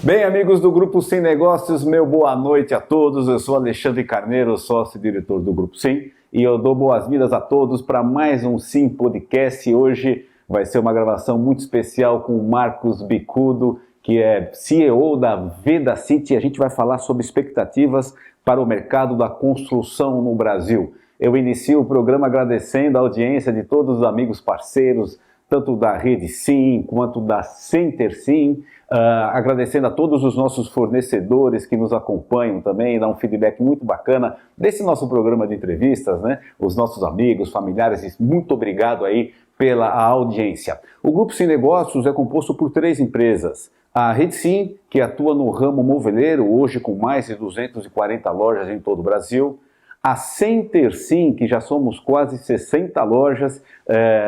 Bem, amigos do Grupo Sim Negócios, meu boa noite a todos. Eu sou Alexandre Carneiro, sócio-diretor do Grupo Sim, e eu dou boas-vindas a todos para mais um Sim Podcast. Hoje vai ser uma gravação muito especial com o Marcos Bicudo, que é CEO da Vedacity. A gente vai falar sobre expectativas para o mercado da construção no Brasil. Eu inicio o programa agradecendo a audiência de todos os amigos parceiros, tanto da Rede Sim quanto da Center Sim, agradecendo a todos os nossos fornecedores que nos acompanham também, dá um feedback muito bacana desse nosso programa de entrevistas, né? Os nossos amigos, familiares, muito obrigado aí pela audiência. O Grupo Sim Negócios é composto por 3 empresas. A Rede Sim, que atua no ramo moveleiro, hoje com mais de 240 lojas em todo o Brasil. A Center Sim, que já somos quase 60 lojas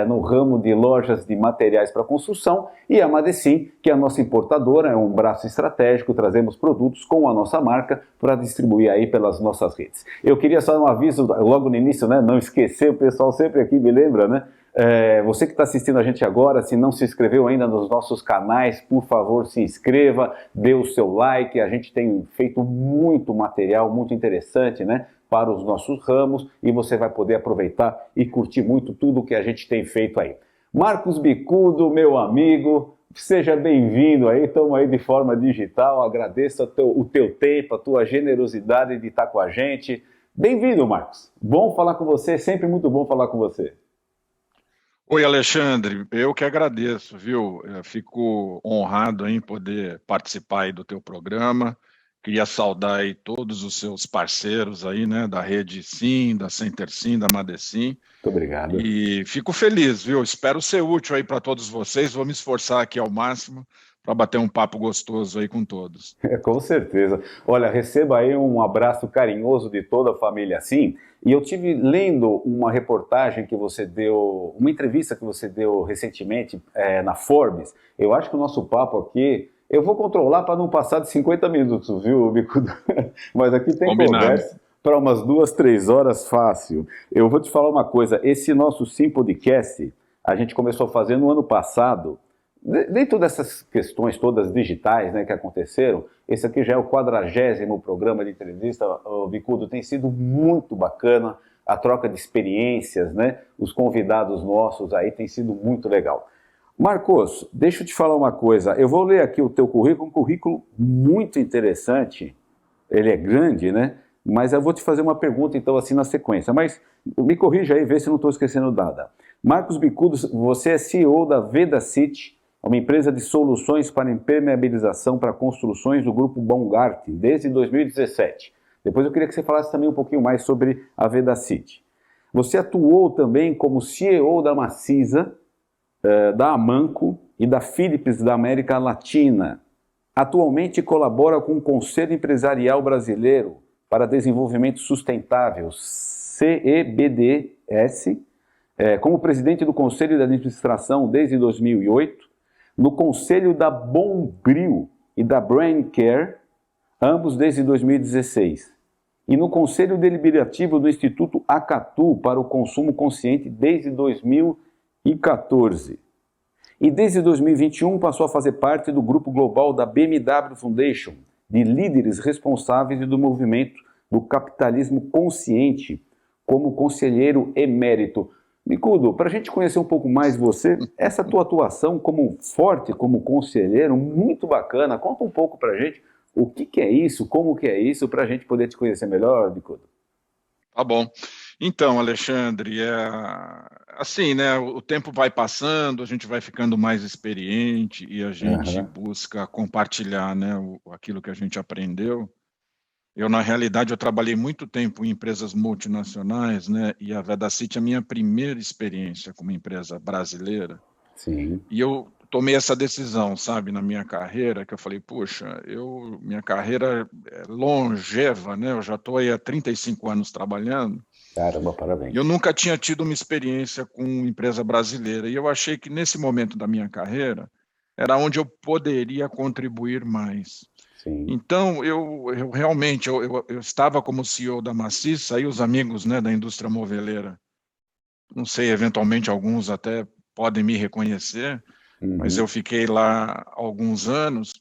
no ramo de lojas de materiais para construção, e a Madecim, que é a nossa importadora, é um braço estratégico, trazemos produtos com a nossa marca para distribuir aí pelas nossas redes. Eu queria só um aviso logo no início, né? Não esquecer, o pessoal sempre aqui me lembra, né? Você que está assistindo a gente agora, se não se inscreveu ainda nos nossos canais, por favor, se inscreva, dê o seu like. A gente tem feito muito material, muito interessante, né, para os nossos ramos, e você vai poder aproveitar e curtir muito tudo que a gente tem feito aí. Marcos Bicudo, meu amigo, seja bem-vindo aí, estamos aí de forma digital, agradeço o teu tempo, a tua generosidade de estar com a gente. Bem-vindo, Marcos. Bom falar com você, sempre muito bom falar com você. Oi, Alexandre, eu que agradeço, viu? Eu fico honrado em poder participar aí do teu programa. Queria saudar aí todos os seus parceiros aí, né, da Rede Sim, da Center Sim, da Madecim. Muito obrigado. E fico feliz, viu? Espero ser útil aí para todos vocês. Vou me esforçar aqui ao máximo para bater um papo gostoso aí com todos. Com certeza. Olha, receba aí um abraço carinhoso de toda a família Sim. E eu tive lendo uma reportagem que você deu, uma entrevista que você deu recentemente na Forbes. Eu acho que o nosso papo aqui, eu vou controlar para não passar de 50 minutos, viu, Bicudo? Mas aqui tem Combinado. Conversa para umas 2, 3 horas fácil. Eu vou te falar uma coisa, esse nosso Sim Podcast, a gente começou a fazer no ano passado. Dentro dessas questões todas digitais, né, que aconteceram, esse aqui já é o 40º programa de entrevista, o Bicudo, tem sido muito bacana, a troca de experiências, né, os convidados nossos aí tem sido muito legal. Marcos, deixa eu te falar uma coisa, eu vou ler aqui o teu currículo, um currículo muito interessante, ele é grande, né, mas eu vou te fazer uma pergunta então assim na sequência, mas me corrija aí, vê se eu não estou esquecendo nada. Marcos Bicudo, você é CEO da Vedacity, uma empresa de soluções para impermeabilização para construções do grupo Baumgarten, desde 2017. Depois eu queria que você falasse também um pouquinho mais sobre a Vedacity. Você atuou também como CEO da Macisa, da Amanco e da Philips da América Latina. Atualmente colabora com o Conselho Empresarial Brasileiro para Desenvolvimento Sustentável, CEBDS, como presidente do Conselho de Administração desde 2008, no Conselho da Bombril e da Brain Care, ambos desde 2016, e no Conselho Deliberativo do Instituto Acatu para o Consumo Consciente desde 2014. E desde 2021 passou a fazer parte do grupo global da BMW Foundation, de líderes responsáveis do movimento do capitalismo consciente, como conselheiro emérito. Bicudo, para a gente conhecer um pouco mais você, essa tua atuação como forte, como conselheiro, muito bacana. Conta um pouco para a gente o que é isso, como que é isso, para a gente poder te conhecer melhor, Bicudo. Tá bom. Então, Alexandre, assim, né? O tempo vai passando, a gente vai ficando mais experiente e a gente busca compartilhar, né, aquilo que a gente aprendeu. Eu, na realidade, eu trabalhei muito tempo em empresas multinacionais, né? E a Vedacity é a minha primeira experiência como empresa brasileira. Sim. E eu tomei essa decisão, sabe, na minha carreira, que eu falei, puxa, minha carreira é longeva, né? Eu já estou aí há 35 anos trabalhando. Caramba, E parabéns. eu nunca tinha tido uma experiência com empresa brasileira. E eu achei que nesse momento da minha carreira era onde eu poderia contribuir mais. Sim. Então, eu realmente, eu estava como CEO da Maciça, aí os amigos, né, da indústria moveleira, não sei, eventualmente alguns até podem me reconhecer, mas eu fiquei lá há alguns anos,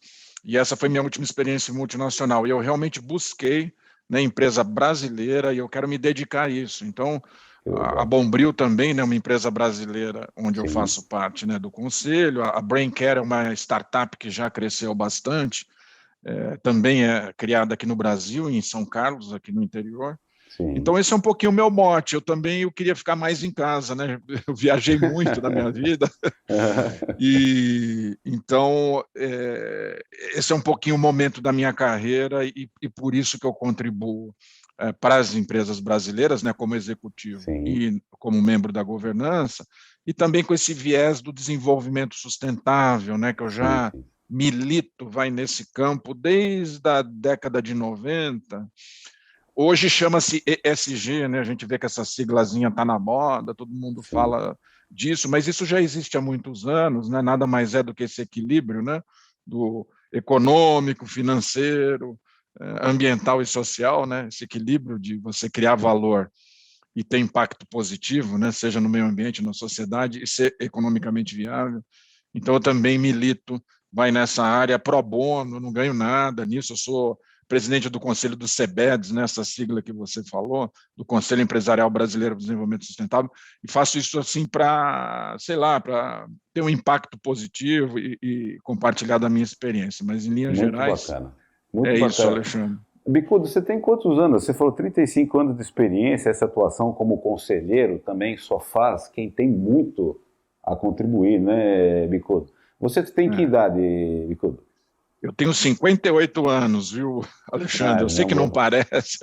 E essa foi minha última experiência multinacional. E eu realmente busquei, né, empresa brasileira, e eu quero me dedicar a isso. Então, a Bombril também, né, uma empresa brasileira onde eu faço parte, né, do conselho. A BrainCare é uma startup que já cresceu bastante, também é criada aqui no Brasil, em São Carlos, aqui no interior. Sim. Então, esse é um pouquinho o meu mote. Eu queria ficar mais em casa, né? Eu viajei muito na minha vida. E então, esse é um pouquinho o momento da minha carreira e por isso que eu contribuo para as empresas brasileiras, né, como executivo e como membro da governança, e também com esse viés do desenvolvimento sustentável, né, que eu já milito, vai nesse campo desde a década de 90. Hoje chama-se ESG, né? A gente vê que essa siglazinha está na moda, todo mundo fala disso, mas isso já existe há muitos anos, né? Nada mais é do que esse equilíbrio, né? Do econômico, financeiro, ambiental e social, né? Esse equilíbrio de você criar valor e ter impacto positivo, né? Seja no meio ambiente, na sociedade, e ser economicamente viável. Então, eu também milito, vai nessa área pro bono, não ganho nada nisso, eu sou presidente do Conselho do CEBEDS, nessa sigla que você falou, do Conselho Empresarial Brasileiro do Desenvolvimento Sustentável, e faço isso assim para, sei lá, para ter um impacto positivo e compartilhar da minha experiência, mas em linhas gerais, Muito bacana. Isso, Alexandre. Bicudo, você tem quantos anos? Você falou 35 anos de experiência, essa atuação como conselheiro também só faz quem tem muito a contribuir, né, Bicudo? Você tem que idade, Bicudo? Eu tenho 58 anos, viu, Alexandre? Eu sei que não parece.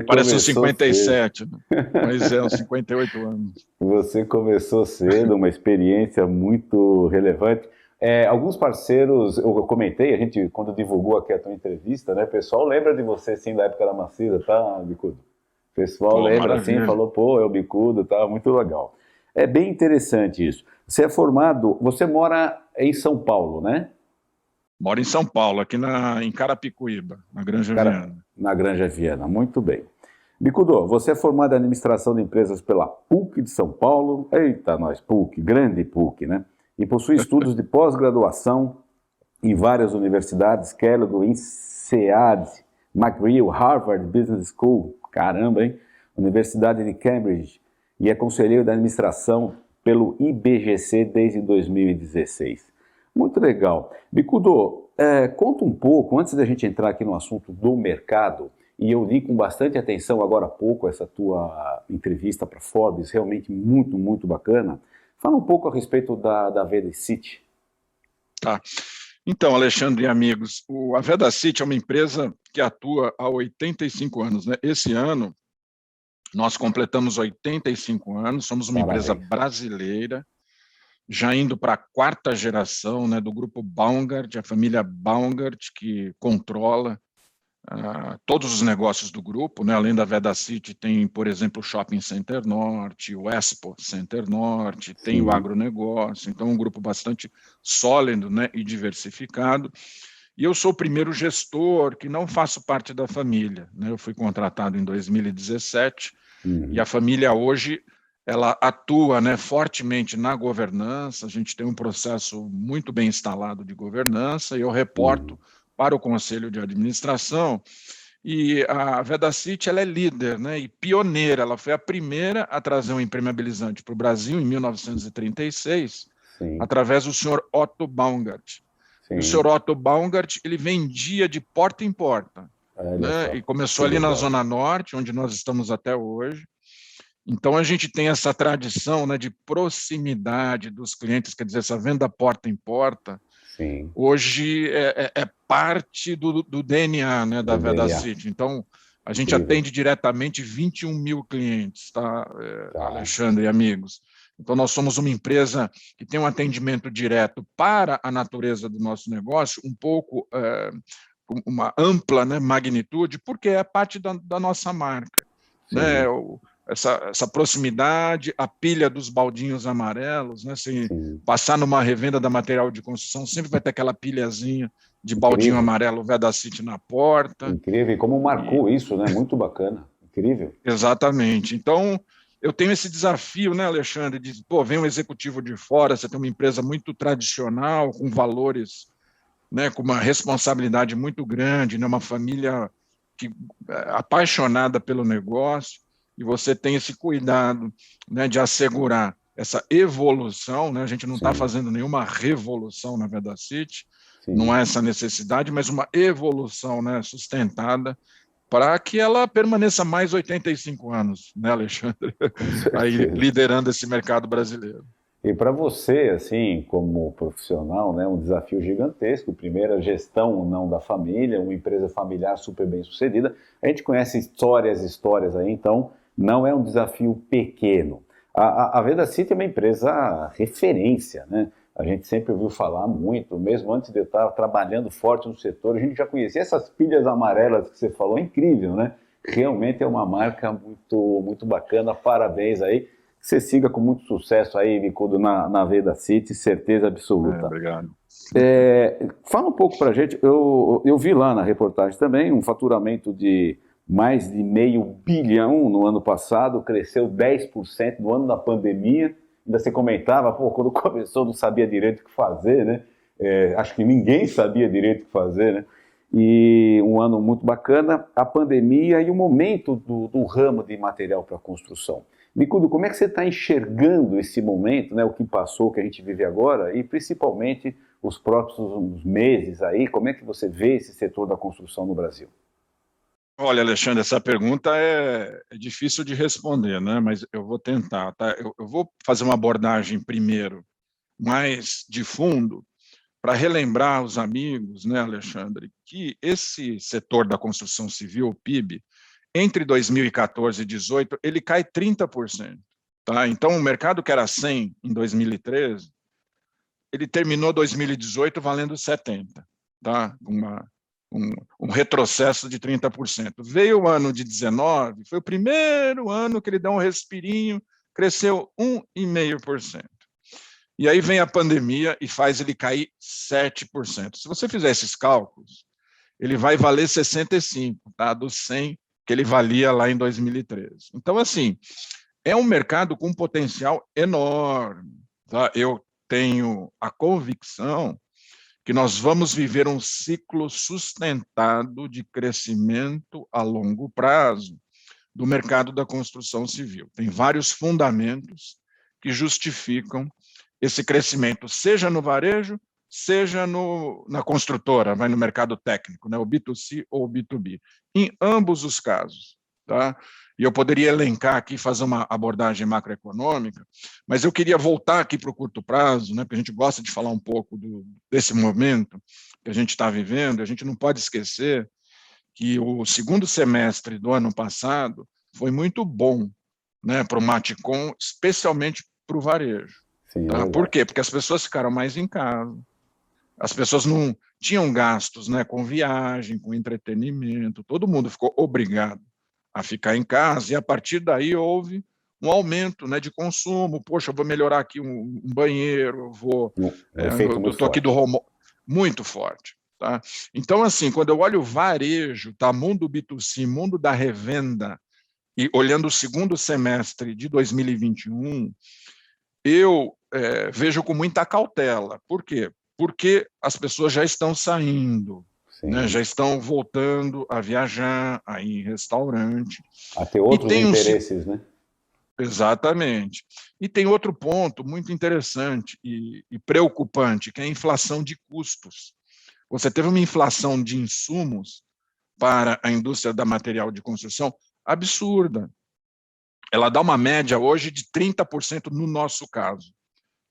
Parece uns 57, mas uns 58 anos. Você começou cedo, uma experiência muito relevante. Alguns parceiros, eu comentei, a gente, quando divulgou aqui a tua entrevista, né, o pessoal lembra de você, sim, da época da Macida, tá, Bicudo? O pessoal lembra, assim, falou, pô, é o Bicudo, tá, muito legal. É bem interessante isso. Você é formado, você mora em São Paulo, né? Moro em São Paulo, aqui em Carapicuíba, na Granja Viana. Na Granja Viana, muito bem. Bicudo, você é formado em administração de empresas pela PUC de São Paulo, eita nós, PUC, grande PUC, né? E possui estudos de pós-graduação em várias universidades, Kellogg, INSEAD, McGill, Harvard Business School, caramba, hein? Universidade de Cambridge, e é conselheiro da administração pelo IBGC desde 2016. Muito legal. Bicudo, conta um pouco, antes da gente entrar aqui no assunto do mercado, e eu li com bastante atenção agora há pouco essa tua entrevista para Forbes, realmente muito, muito bacana. Fala um pouco a respeito da Vedacity. Tá. Então, Alexandre e amigos, a Vedacity é uma empresa que atua há 85 anos, né? Esse ano, nós completamos 85 anos, somos uma empresa brasileira, já indo para a quarta geração, né, do grupo Baumgart, a família Baumgart, que controla todos os negócios do grupo, né? Além da Vedacity, tem, por exemplo, o Shopping Center Norte, o Expo Center Norte, tem o agronegócio, então um grupo bastante sólido, né, e diversificado. E eu sou o primeiro gestor que não faço parte da família, né? Eu fui contratado em 2017 e a família hoje ela atua, né, fortemente na governança, a gente tem um processo muito bem instalado de governança, e eu reporto para o Conselho de Administração, e a Vedacity ela é líder, né, e pioneira, ela foi a primeira a trazer um impermeabilizante para o Brasil em 1936, através do senhor Otto Baumgart. E o senhor Otto Baumgart, ele vendia de porta em porta, né, e começou ali na Zona Norte, onde nós estamos até hoje. Então, a gente tem essa tradição, né, de proximidade dos clientes, quer dizer, essa venda porta em porta, hoje é parte do DNA, né, da Vedacity. Então, a gente atende diretamente 21 mil clientes, tá, Alexandre e amigos? Então, nós somos uma empresa que tem um atendimento direto para a natureza do nosso negócio, um pouco, uma ampla, né, magnitude, porque é parte da nossa marca, né? Essa proximidade, a pilha dos baldinhos amarelos, né? Se passar numa revenda da material de construção, sempre vai ter aquela pilhazinha de baldinho amarelo Vedacity na porta. Incrível, e como marcou isso, né? Muito bacana, incrível. Exatamente. Então, eu tenho esse desafio, né, Alexandre, de, vem um executivo de fora, você tem uma empresa muito tradicional, com valores né, com uma responsabilidade muito grande, né, uma família apaixonada pelo negócio, e você tem esse cuidado, né, de assegurar essa evolução, né, a gente não está fazendo nenhuma revolução na Vedacity, não há essa necessidade, mas uma evolução, né, sustentada, para que ela permaneça mais 85 anos, né, Alexandre? Aí, liderando esse mercado brasileiro. E para você, assim, como profissional, né, um desafio gigantesco. Primeiro, a gestão não da família, uma empresa familiar super bem sucedida. A gente conhece histórias aí, então não é um desafio pequeno. A Vedacity é uma empresa referência, né? A gente sempre ouviu falar muito, mesmo antes de eu estar trabalhando forte no setor, a gente já conhecia essas pilhas amarelas que você falou, é incrível, né? Realmente é uma marca muito bacana, parabéns aí. Você siga com muito sucesso aí, Micudo, na Vedacity, certeza absoluta. Obrigado. Fala um pouco pra gente, eu vi lá na reportagem também um faturamento de mais de $500 milhão no ano passado, cresceu 10% no ano da pandemia. Ainda você comentava, quando começou não sabia direito o que fazer, né? Acho que ninguém sabia direito o que fazer, né? E um ano muito bacana, a pandemia e o momento do ramo de material para construção. Micudo, como é que você está enxergando esse momento, né, o que passou, o que a gente vive agora, e principalmente os próximos meses aí, como é que você vê esse setor da construção no Brasil? Olha, Alexandre, essa pergunta é difícil de responder, né? Mas eu vou tentar, tá? Eu vou fazer uma abordagem primeiro, mais de fundo, para relembrar os amigos, né, Alexandre, que esse setor da construção civil, o PIB, entre 2014 e 2018, ele cai 30%. Tá? Então, o mercado que era 100 em 2013, ele terminou 2018 valendo 70, tá? Um retrocesso de 30%. Veio o ano de 19, foi o primeiro ano que ele deu um respirinho, cresceu 1,5%. E aí vem a pandemia e faz ele cair 7%. Se você fizer esses cálculos, ele vai valer 65, tá? Dos 100 que ele valia lá em 2013. Então, assim, é um mercado com um potencial enorme. Tá? Eu tenho a convicção que nós vamos viver um ciclo sustentado de crescimento a longo prazo do mercado da construção civil. Tem vários fundamentos que justificam esse crescimento, seja no varejo, seja na construtora, vai no mercado técnico, né, o B2C ou o B2B. Em ambos os casos. Tá? E eu poderia elencar aqui, fazer uma abordagem macroeconômica, mas eu queria voltar aqui para o curto prazo, né, porque a gente gosta de falar um pouco desse momento que a gente está vivendo. A gente não pode esquecer que o segundo semestre do ano passado foi muito bom, né, para o Maticom, especialmente para o varejo. Sim, tá? Por quê? Porque as pessoas ficaram mais em casa, as pessoas não tinham gastos, né, com viagem, com entretenimento, todo mundo ficou obrigado a ficar em casa, e a partir daí houve um aumento, né, de consumo. Poxa, eu vou melhorar aqui um banheiro, eu estou aqui do home, muito forte. Tá? Então, assim, quando eu olho o varejo, tá, mundo B2C, mundo da revenda, e olhando o segundo semestre de 2021, eu vejo com muita cautela. Por quê? Porque as pessoas já estão saindo, né, já estão voltando a viajar, a ir em restaurante. A ter outros interesses, né? Exatamente. E tem outro ponto muito interessante e preocupante, que é a inflação de custos. Você teve uma inflação de insumos para a indústria da material de construção absurda. Ela dá uma média hoje de 30% no nosso caso.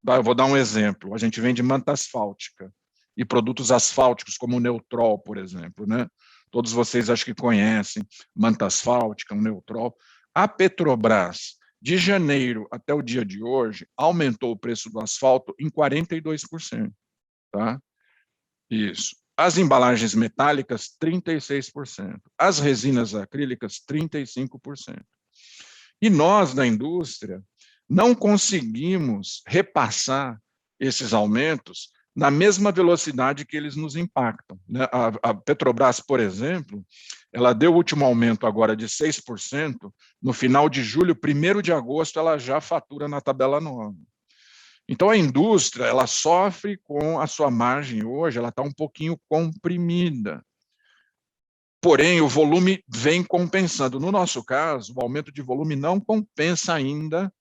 Eu vou dar um exemplo. A gente vende manta asfáltica e produtos asfálticos, como o Neutrol, por exemplo. Né? Todos vocês acho que conhecem manta asfáltica, o Neutrol. A Petrobras, de janeiro até o dia de hoje, aumentou o preço do asfalto em 42%. Tá? Isso. As embalagens metálicas, 36%. As resinas acrílicas, 35%. E nós, da indústria, não conseguimos repassar esses aumentos na mesma velocidade que eles nos impactam. A Petrobras, por exemplo, ela deu o último aumento agora de 6%, no final de julho, 1º de agosto, ela já fatura na tabela nova. Então, a indústria, ela sofre com a sua margem hoje, ela está um pouquinho comprimida. Porém, o volume vem compensando. No nosso caso, o aumento de volume não compensa ainda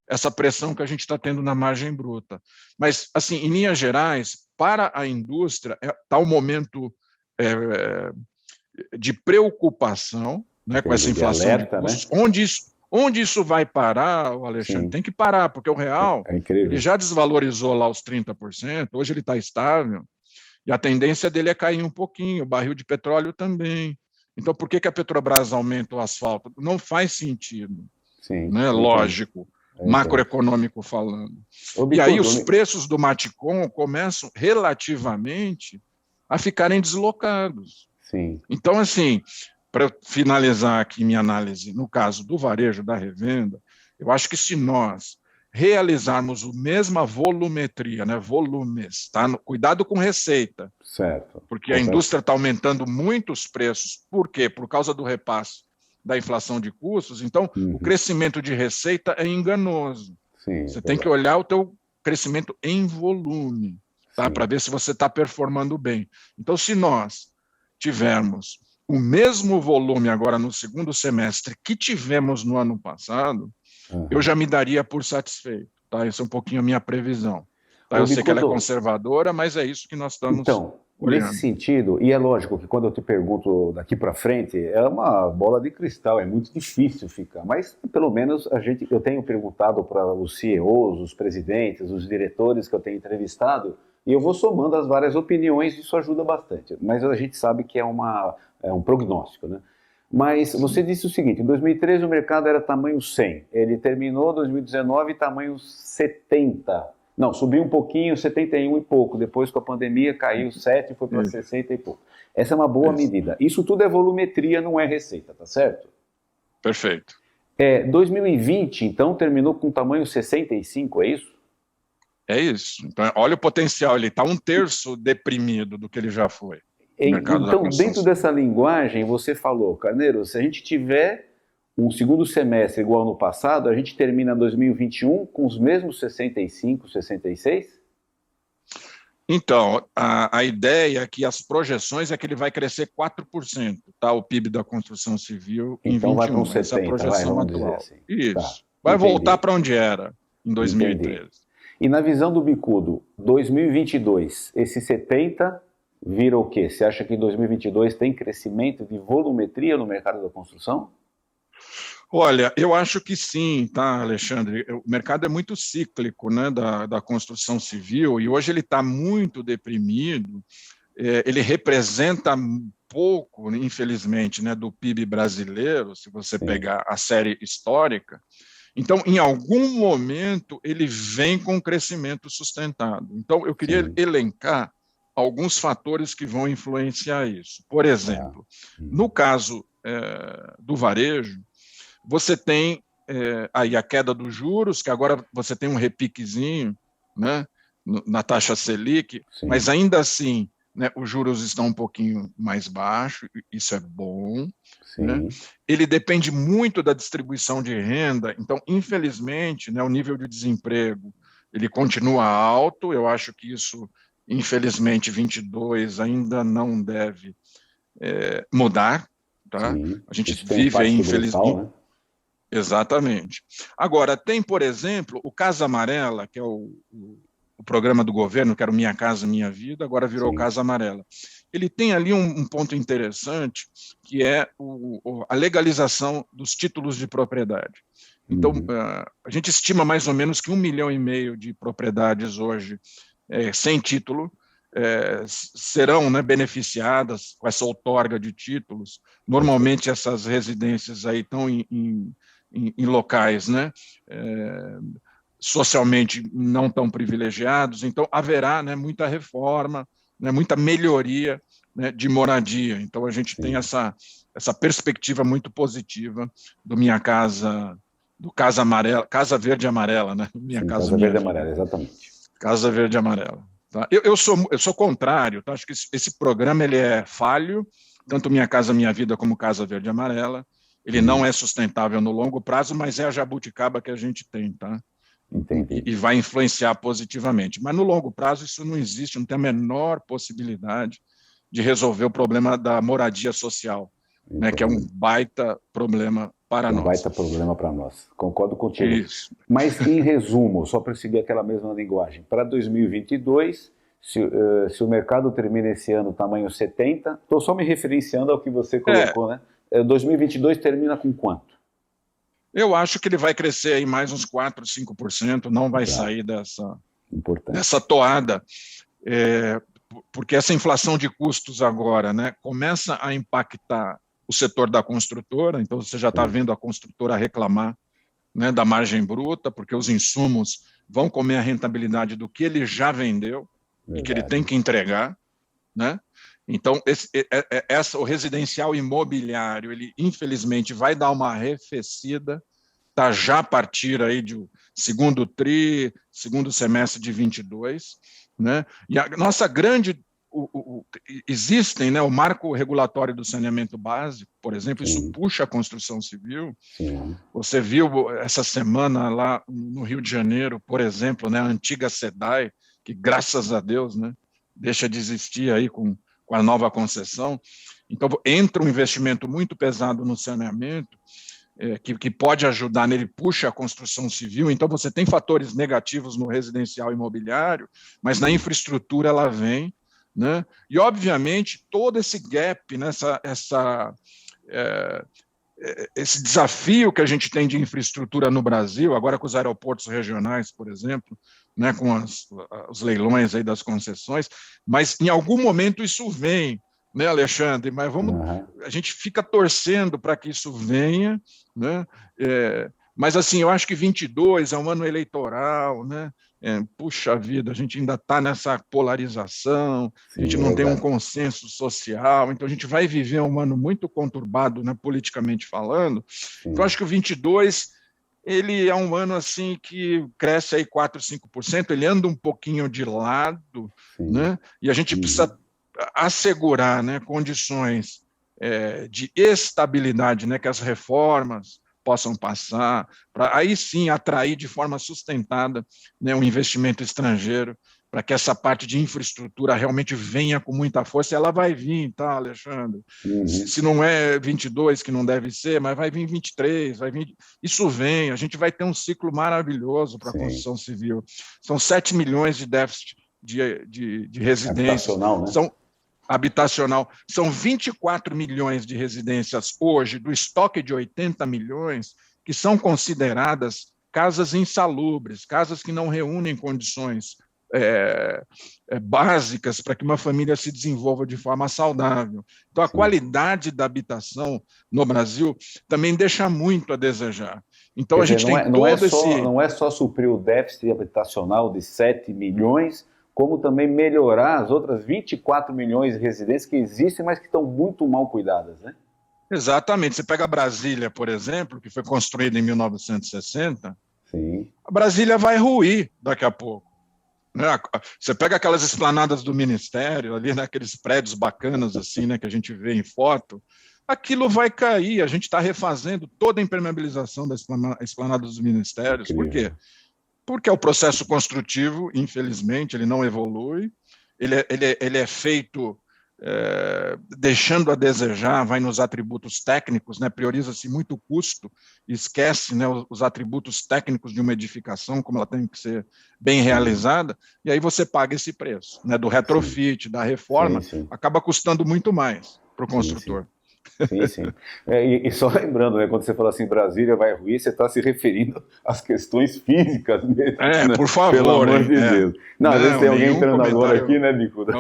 essa pressão que a gente está tendo na margem bruta. Mas, assim, em linhas gerais, para a indústria, está um momento de preocupação, né, com essa inflação alerta, de custos. Né? Onde isso vai parar, Alexandre? Sim. Tem que parar, porque o real ele já desvalorizou lá os 30%, hoje ele está estável, e a tendência dele é cair um pouquinho, o barril de petróleo também. Então, por que a Petrobras aumenta o asfalto? Não faz sentido, sim, né? Lógico, macroeconômico falando. E aí os preços do Maticom começam relativamente a ficarem deslocados. Sim. Então, assim, para finalizar aqui minha análise, no caso do varejo, da revenda, eu acho que se nós realizarmos a mesma volumetria, né, volumes, tá? Cuidado com receita, certo? Porque a indústria está aumentando muito os preços. Por quê? Por causa do repasse da inflação de custos. Então, o crescimento de receita é enganoso. Sim, você tem que olhar o teu crescimento em volume, tá? Para ver se você está performando bem. Então, se nós tivermos o mesmo volume agora no segundo semestre que tivemos no ano passado, eu já me daria por satisfeito. Tá? Essa é um pouquinho a minha previsão. Tá? Eu sei que ela é conservadora, mas é isso que nós estamos olhando. Nesse sentido, e é lógico que quando eu te pergunto daqui para frente, é uma bola de cristal, é muito difícil ficar, mas pelo menos eu tenho perguntado para os CEOs, os presidentes, os diretores que eu tenho entrevistado, e eu vou somando as várias opiniões, isso ajuda bastante, mas a gente sabe que é um prognóstico, né? Mas você disse o seguinte, em 2013 o mercado era tamanho 100, ele terminou em 2019 tamanho 70, não, subiu um pouquinho, 71 e pouco, depois com a pandemia caiu 7 e foi para 60 e pouco. Essa é uma boa medida. Isso tudo é volumetria, não é receita, tá certo? Perfeito. 2020, então, terminou com tamanho 65, é isso? É isso. Então, olha o potencial, ele está 1/3 deprimido do que ele já foi. Então, dentro dessa linguagem, você falou, Carneiro, se a gente tiver um segundo semestre igual ao ano passado, a gente termina 2021 com os mesmos 65, 66? Então, a ideia é que as projeções é que ele vai crescer 4%, tá? O PIB da construção civil em 21. Vai para uns 70, essa é a projeção atual. Assim. Isso. Tá. Vai voltar para onde era em 2013. Entendi. E na visão do Bicudo, 2022, esse 70 vira o quê? Você acha que em 2022 tem crescimento de volumetria no mercado da construção? Olha, eu acho que sim, tá, Alexandre? O mercado é muito cíclico, né, da construção civil, e hoje ele está muito deprimido, ele representa pouco, infelizmente, né, do PIB brasileiro, se você pegar a série histórica. Então, em algum momento, ele vem com crescimento sustentado. Então, eu queria elencar alguns fatores que vão influenciar isso. Por exemplo, no caso do varejo, você tem aí a queda dos juros, que agora você tem um repiquezinho, né, na taxa Selic, mas ainda assim, né, os juros estão um pouquinho mais baixos, isso é bom. Né? Ele depende muito da distribuição de renda, então, infelizmente, né, o nível de desemprego ele continua alto, eu acho que isso, infelizmente, 22 ainda não deve mudar. Tá? A gente vive aí, infelizmente... Né? Exatamente. Agora, tem, por exemplo, o Casa Amarela, que é o programa do governo, que era o Minha Casa Minha Vida, agora virou Casa Amarela. Ele tem ali um ponto interessante, que é a legalização dos títulos de propriedade. Então, a gente estima mais ou menos que 1,5 milhão de propriedades hoje sem título serão, né, beneficiadas com essa outorga de títulos. Normalmente, essas residências aí estão em locais, né, socialmente não tão privilegiados, então haverá, né, muita reforma, né, muita melhoria, né, de moradia. Então a gente tem essa perspectiva muito positiva do Minha Casa, do Casa Amarela, Casa Verde e Amarela, né? Casa Verde e Amarela, exatamente. Casa Verde e Amarela. Tá? Eu sou contrário, tá? Acho que esse programa ele é falho, tanto Minha Casa Minha Vida como Casa Verde e Amarela. Ele não é sustentável no longo prazo, mas é a jabuticaba que a gente tem, tá? Entendi. E vai influenciar positivamente. Mas no longo prazo isso não existe, não tem a menor possibilidade de resolver o problema da moradia social, né, que é um baita problema para nós. Um baita problema para nós. Concordo contigo. Isso. Mas, em resumo, só para seguir aquela mesma linguagem, para 2022, se o mercado termina esse ano tamanho 70, estou só me referenciando ao que você colocou, né? 2022 termina com quanto? Eu acho que ele vai crescer aí mais uns 4%, 5%, não vai sair dessa toada, porque essa inflação de custos agora, né, começa a impactar o setor da construtora, então você já está vendo a construtora reclamar, né, da margem bruta, porque os insumos vão comer a rentabilidade do que ele já vendeu e que ele tem que entregar, né? Então, o residencial imobiliário, ele infelizmente vai dar uma arrefecida, tá já a partir aí do segundo semestre de 22, né? E a nossa grande existem, né, o marco regulatório do saneamento básico, por exemplo, isso puxa a construção civil. Sim. Você viu essa semana lá no Rio de Janeiro, por exemplo, né, a antiga SEDAI, que graças a Deus, né, deixa de existir aí com a nova concessão. Então, entra um investimento muito pesado no saneamento, que pode ajudar nele, puxa a construção civil. Então, você tem fatores negativos no residencial imobiliário, mas na infraestrutura ela vem, né? E, obviamente, todo esse gap, né, esse desafio que a gente tem de infraestrutura no Brasil, agora com os aeroportos regionais, por exemplo, né, com os leilões aí das concessões, mas em algum momento isso vem, né, Alexandre? Mas a gente fica torcendo para que isso venha, né? Mas assim, eu acho que 22 é um ano eleitoral, né? Puxa vida, a gente ainda está nessa polarização, a gente não tem um consenso social, então a gente vai viver um ano muito conturbado, né, politicamente falando. Então, acho que o 22 ele é um ano assim que cresce aí 4%, 5%, ele anda um pouquinho de lado, né? E a gente precisa assegurar, né, condições de estabilidade, né, que as reformas possam passar, para aí sim atrair de forma sustentada, né, um investimento estrangeiro, para que essa parte de infraestrutura realmente venha com muita força. Ela vai vir, tá, Alexandre? Se não é 22, que não deve ser, mas vai vir 23, vai vir. Isso vem, a gente vai ter um ciclo maravilhoso para a construção civil. São 7 milhões de déficit de residências. Habitacional, né? Habitacional. São 24 milhões de residências hoje, do estoque de 80 milhões, que são consideradas casas insalubres, casas que não reúnem condições básicas para que uma família se desenvolva de forma saudável. Então, a qualidade da habitação no Brasil também deixa muito a desejar. Então, a gente não é só suprir o déficit habitacional de 7 milhões, como também melhorar as outras 24 milhões de residências que existem, mas que estão muito mal cuidadas, né? Exatamente. Você pega Brasília, por exemplo, que foi construída em 1960, Sim. A Brasília vai ruir daqui a pouco. Né? Você pega aquelas esplanadas do Ministério, ali, né, aqueles prédios bacanas assim, né, que a gente vê em foto, aquilo vai cair. A gente está refazendo toda a impermeabilização da esplanada dos Ministérios. Incrível. Por quê? Porque o processo construtivo, infelizmente, ele não evolui, ele é feito deixando a desejar, vai nos atributos técnicos, né, prioriza-se muito o custo, esquece, né, os atributos técnicos de uma edificação, como ela tem que ser bem realizada, e aí você paga esse preço, né, do retrofit, da reforma, acaba custando muito mais para o construtor. Sim. E só lembrando, né, quando você fala assim, Brasília vai ruir, você está se referindo às questões físicas mesmo. Né? Por favor. Pelo amor de Deus. Não, às vezes tem alguém entrando agora aqui, né, Bicudo?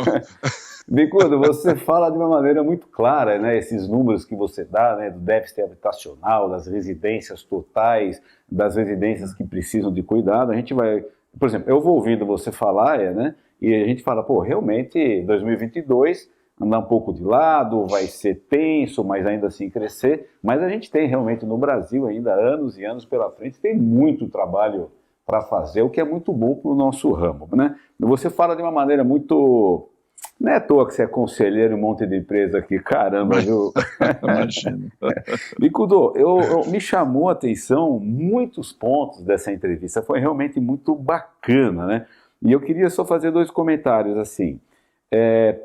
Bicudo, você fala de uma maneira muito clara, né, esses números que você dá, né, do déficit habitacional, das residências totais, das residências que precisam de cuidado. A gente vai, por exemplo, eu vou ouvindo você falar, né, e a gente fala, pô, realmente 2022... andar um pouco de lado, vai ser tenso, mas ainda assim crescer. Mas a gente tem realmente no Brasil ainda anos e anos pela frente, tem muito trabalho para fazer, o que é muito bom para o nosso ramo, né? Você fala de uma maneira muito Não é à toa que você é conselheiro em um monte de empresa aqui, caramba, viu? Imagina. Bicudo, me chamou a atenção muitos pontos dessa entrevista, foi realmente muito bacana, né? E eu queria só fazer dois comentários, assim.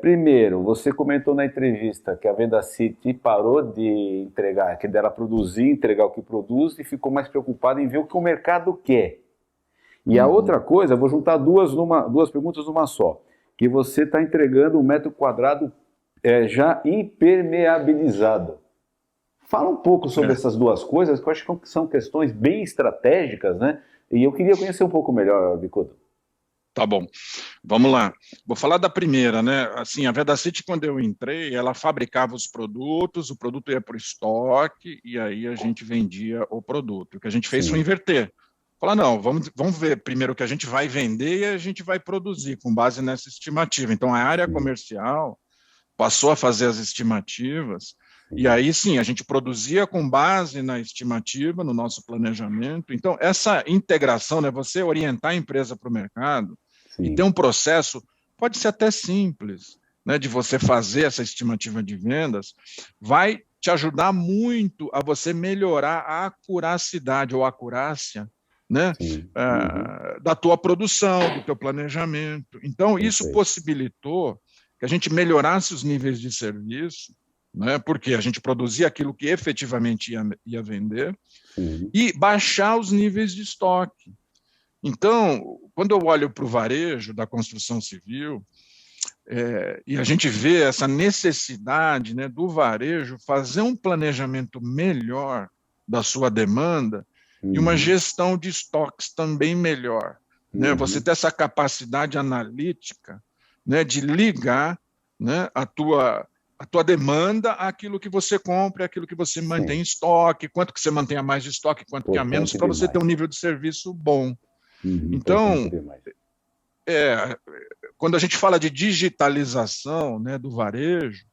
Primeiro, você comentou na entrevista que a Vendacity parou de entregar, que dela produzir, entregar o que produz e ficou mais preocupada em ver o que o mercado quer. E a outra coisa, eu vou juntar duas perguntas numa só, que você está entregando um metro quadrado já impermeabilizado. Fala um pouco sobre essas duas coisas, que eu acho que são questões bem estratégicas, né? E eu queria conhecer um pouco melhor, Bicudo. Tá bom, vamos lá. Vou falar da primeira, né? Assim, a Vendacity, quando eu entrei, ela fabricava os produtos, o produto ia para o estoque e aí a gente vendia o produto. O que a gente fez foi inverter. Falar, não, vamos ver primeiro o que a gente vai vender e a gente vai produzir com base nessa estimativa. Então, a área comercial passou a fazer as estimativas e aí sim, a gente produzia com base na estimativa, no nosso planejamento. Então, essa integração, né, você orientar a empresa para o mercado e ter um processo, pode ser até simples, né, de você fazer essa estimativa de vendas, vai te ajudar muito a você melhorar a acuracidade ou acurácia, né, da tua produção, do teu planejamento. Então, isso possibilitou que a gente melhorasse os níveis de serviço, né, porque a gente produzia aquilo que efetivamente ia vender, e baixar os níveis de estoque. Então, quando eu olho para o varejo da construção civil, e a gente vê essa necessidade, né, do varejo fazer um planejamento melhor da sua demanda e uma gestão de estoques também melhor. Né? Você ter essa capacidade analítica, né, de ligar, né, a tua demanda àquilo que você compra, àquilo que você mantém em estoque, quanto que você mantém a mais de estoque, quanto que a menos, para você ter um nível de serviço bom. Então, quando a gente fala de digitalização, né, do varejo,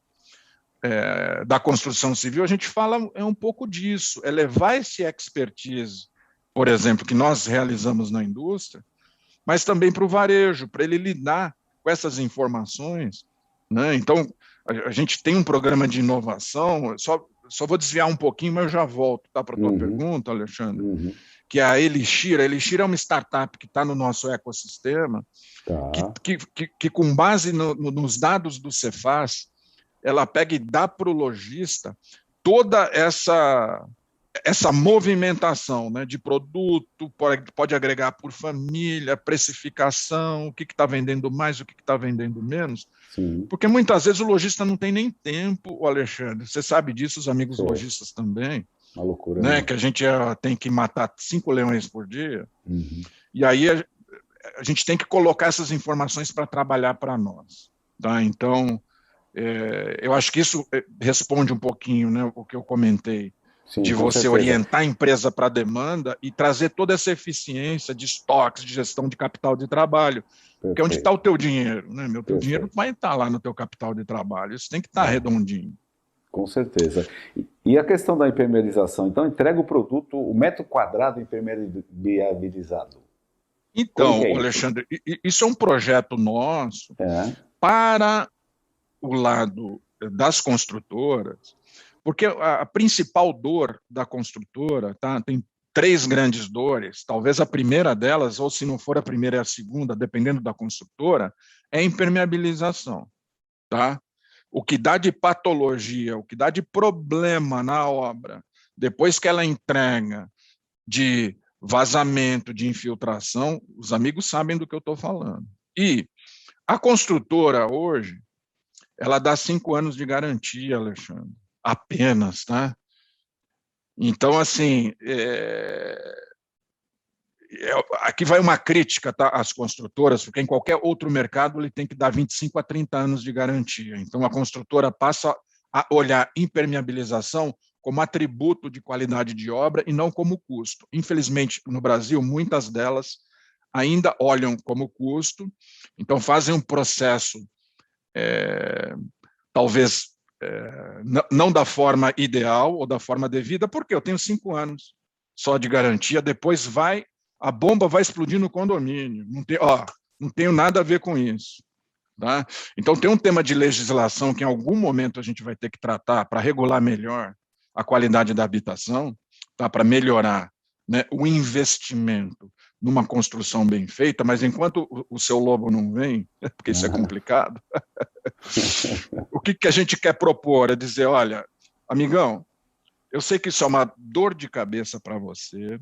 da construção civil, a gente fala um pouco disso, é levar esse expertise, por exemplo, que nós realizamos na indústria, mas também para o varejo, para ele lidar com essas informações, né? Então, a gente tem um programa de inovação, só vou desviar um pouquinho, mas eu já volto, tá, para a tua pergunta, Alexandre, que é a Elixir. A Elixir é uma startup que está no nosso ecossistema, que com base nos dados do Cefaz, ela pega e dá para o lojista toda essa movimentação, né, de produto, pode agregar por família, precificação, o que está vendendo mais, o que está vendendo menos, porque muitas vezes o lojista não tem nem tempo, Alexandre, você sabe disso, os amigos lojistas também, uma loucura, né, que a gente tem que matar 5 leões por dia, e aí a gente tem que colocar essas informações para trabalhar para nós. Tá? Então, eu acho que isso responde um pouquinho, né, o que eu comentei, de você orientar a empresa para a demanda e trazer toda essa eficiência de estoques, de gestão de capital de trabalho, porque onde está o teu dinheiro? Né? Teu dinheiro vai estar lá no teu capital de trabalho, isso tem que estar redondinho. Com certeza. E a questão da impermeabilização, então entrega o produto, o metro quadrado impermeabilizado. Então, Alexandre, isso é um projeto nosso para o lado das construtoras, porque a principal dor da construtora, tá? Tem 3 grandes dores, talvez a primeira delas, ou se não for a primeira, é a segunda, dependendo da construtora, é a impermeabilização. Tá? O que dá de patologia, o que dá de problema na obra, depois que ela entrega, de vazamento, de infiltração, os amigos sabem do que eu estou falando. E a construtora hoje, ela dá 5 anos de garantia, Alexandre, apenas, tá? Então, assim, aqui vai uma crítica, tá, às construtoras, porque em qualquer outro mercado ele tem que dar 25 a 30 anos de garantia. Então, a construtora passa a olhar impermeabilização como atributo de qualidade de obra e não como custo. Infelizmente, no Brasil, muitas delas ainda olham como custo, então fazem um processo, talvez não da forma ideal ou da forma devida, porque eu tenho 5 anos só de garantia, depois a bomba vai explodir no condomínio, não tenho nada a ver com isso. Tá? Então, tem um tema de legislação que em algum momento a gente vai ter que tratar para regular melhor a qualidade da habitação, tá? Para melhorar, né, o investimento numa construção bem feita, mas enquanto o seu lobo não vem, porque isso é complicado, o que a gente quer propor é dizer, olha, amigão, eu sei que isso é uma dor de cabeça para você,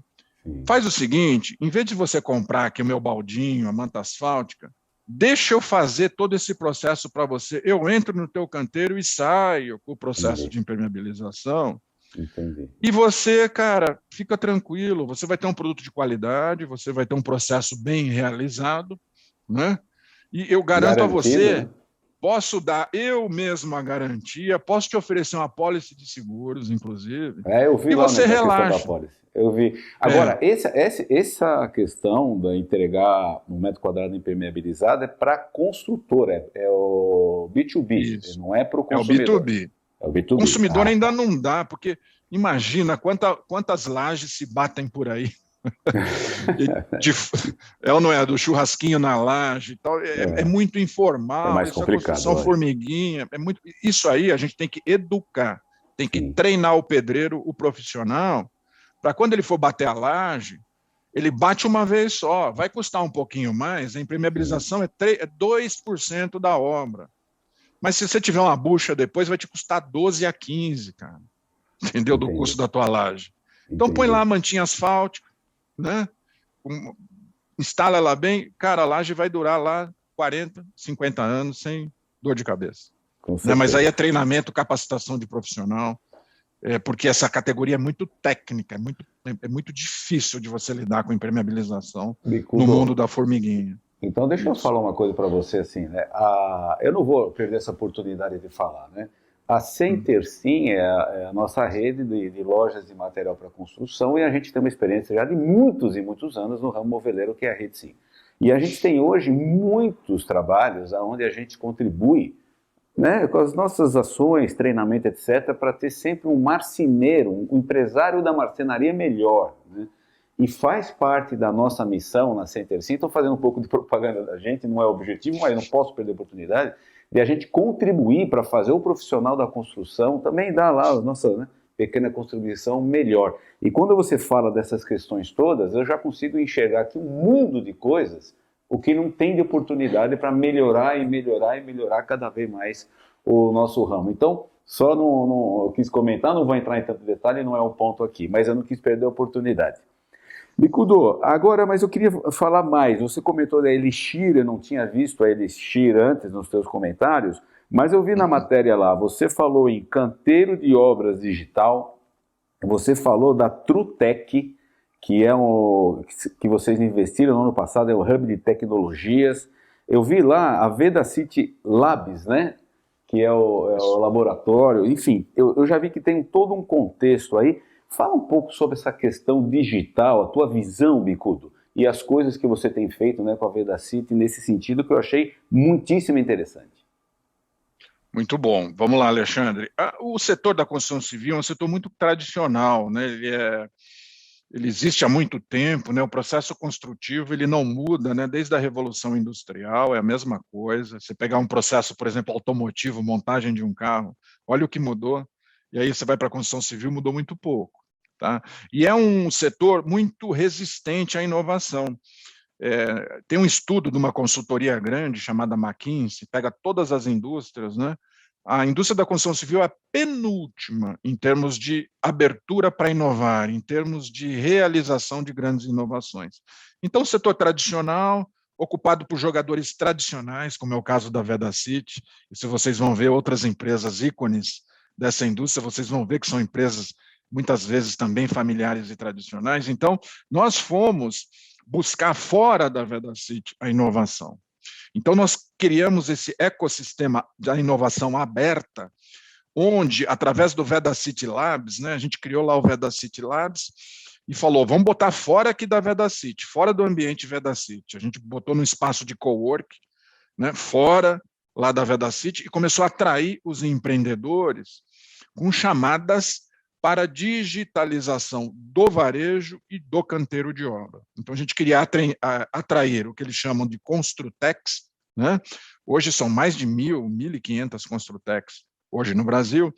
faz o seguinte, em vez de você comprar aqui o meu baldinho, a manta asfáltica, deixa eu fazer todo esse processo para você. Eu entro no teu canteiro e saio com o processo de impermeabilização. Entendi. E você, cara, fica tranquilo. Você vai ter um produto de qualidade, você vai ter um processo bem realizado, né? E eu garanto a você, né? Posso dar eu mesmo a garantia, posso te oferecer uma apólice de seguros, inclusive. Eu vi e lá você na questão da relaxa. apólice. Eu vi. Agora, essa questão de entregar um metro quadrado impermeabilizado é para construtor, é o B2B, Isso. não é para o consumidor. É o B2B. É o B2B. O consumidor ainda não dá, porque imagina quantas lajes se batem por aí. É ou não é? Do churrasquinho na laje e tal. É muito informal. É mais isso complicado. É construção formiguinha. Isso aí a gente tem que educar, tem que treinar o pedreiro, o profissional, para quando ele for bater a laje, ele bate uma vez só. Vai custar um pouquinho mais, a impermeabilização é 2% da obra. Mas se você tiver uma bucha depois, vai te custar 12 a 15, cara. Entendeu? Do custo da tua laje. Então põe lá a mantinha asfáltica, né? Instala ela bem, cara, a laje vai durar lá 40, 50 anos sem dor de cabeça. Né? Mas aí é treinamento, capacitação de profissional, porque essa categoria é muito técnica, é muito difícil de você lidar com impermeabilização no mundo da formiguinha. Então deixa eu falar uma coisa para você assim, né? Eu não vou perder essa oportunidade de falar, né? A Centersim é a nossa rede de lojas de material para construção e a gente tem uma experiência já de muitos e muitos anos no ramo moveleiro, que é a Rede Sim. E a gente tem hoje muitos trabalhos onde a gente contribui, né, com as nossas ações, treinamento, etc., para ter sempre um marceneiro, um empresário da marcenaria melhor, né? E faz parte da nossa missão na Centersim. Estou fazendo um pouco de propaganda da gente, não é objetivo, mas não posso perder a oportunidade de a gente contribuir para fazer o profissional da construção também dar lá a nossa pequena contribuição melhor. E quando você fala dessas questões todas, eu já consigo enxergar aqui um mundo de coisas, o que não tem de oportunidade para melhorar e melhorar e melhorar cada vez mais o nosso ramo. Então, só eu quis comentar, não vou entrar em tanto detalhe, não é o ponto aqui, mas eu não quis perder a oportunidade. Bicudo, agora, mas eu queria falar mais. Você comentou da Elixir, eu não tinha visto a Elixir antes nos seus comentários, mas eu vi na matéria lá, você falou em canteiro de obras digital, você falou da Trutec, que é que vocês investiram no ano passado, é o Hub de Tecnologias. Eu vi lá a Vedacity Labs, né? Que é o laboratório, enfim, eu já vi que tem todo um contexto aí. Fala um pouco sobre essa questão digital, a tua visão, Bicudo, e as coisas que você tem feito, né, com a Vedacity nesse sentido, que eu achei muitíssimo interessante. Muito bom. Vamos lá, Alexandre. O setor da construção civil é um setor muito tradicional, né? Ele existe há muito tempo, né? O processo construtivo ele não muda, né? Desde a Revolução Industrial é a mesma coisa. Você pegar um processo, por exemplo, automotivo, montagem de um carro, olha o que mudou. E aí você vai para a construção civil, mudou muito pouco. Tá? E é um setor muito resistente à inovação. Tem um estudo de uma consultoria grande chamada McKinsey, pega todas as indústrias, né? A indústria da construção civil é a penúltima em termos de abertura para inovar, em termos de realização de grandes inovações. Então, o setor tradicional, ocupado por jogadores tradicionais, como é o caso da Vedacity, e se vocês vão ver outras empresas ícones dessa indústria, vocês vão ver que são empresas muitas vezes também familiares e tradicionais. Então, nós fomos buscar fora da Vedacity a inovação. Então, nós criamos esse ecossistema da inovação aberta, onde, através do Vedacity Labs, né, a gente criou lá o Vedacity Labs e falou, vamos botar fora aqui da Vedacity, fora do ambiente Vedacity. A gente botou no espaço de cowork, né, fora lá da Vedacity, e começou a atrair os empreendedores com chamadas para digitalização do varejo e do canteiro de obra. Então, a gente queria atrair o que eles chamam de construtex, né? Hoje são mais de 1.500 Construtecs hoje no Brasil.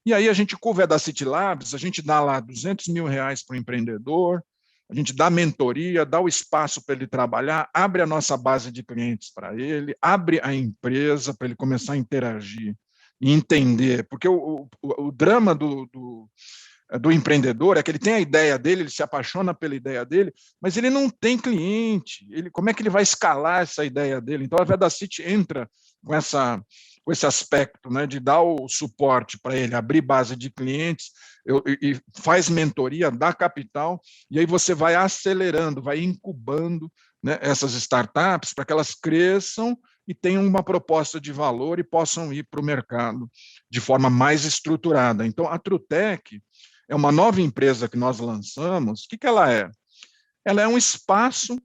E aí a gente, com o Vedacity Labs, a gente dá lá R$200 mil para o empreendedor, a gente dá mentoria, dá o espaço para ele trabalhar, abre a nossa base de clientes para ele, abre a empresa para ele começar a interagir e entender, porque o drama do empreendedor é que ele tem a ideia dele, ele se apaixona pela ideia dele, mas ele não tem cliente. Como é que ele vai escalar essa ideia dele? Então a Vedacity entra com esse aspecto, né, de dar o suporte para ele, abrir base de clientes, e faz mentoria, dá capital, e aí você vai acelerando, vai incubando, né, essas startups para que elas cresçam e tenham uma proposta de valor e possam ir para o mercado de forma mais estruturada. Então, a Trutec é uma nova empresa que nós lançamos. O que ela é? Ela é um espaço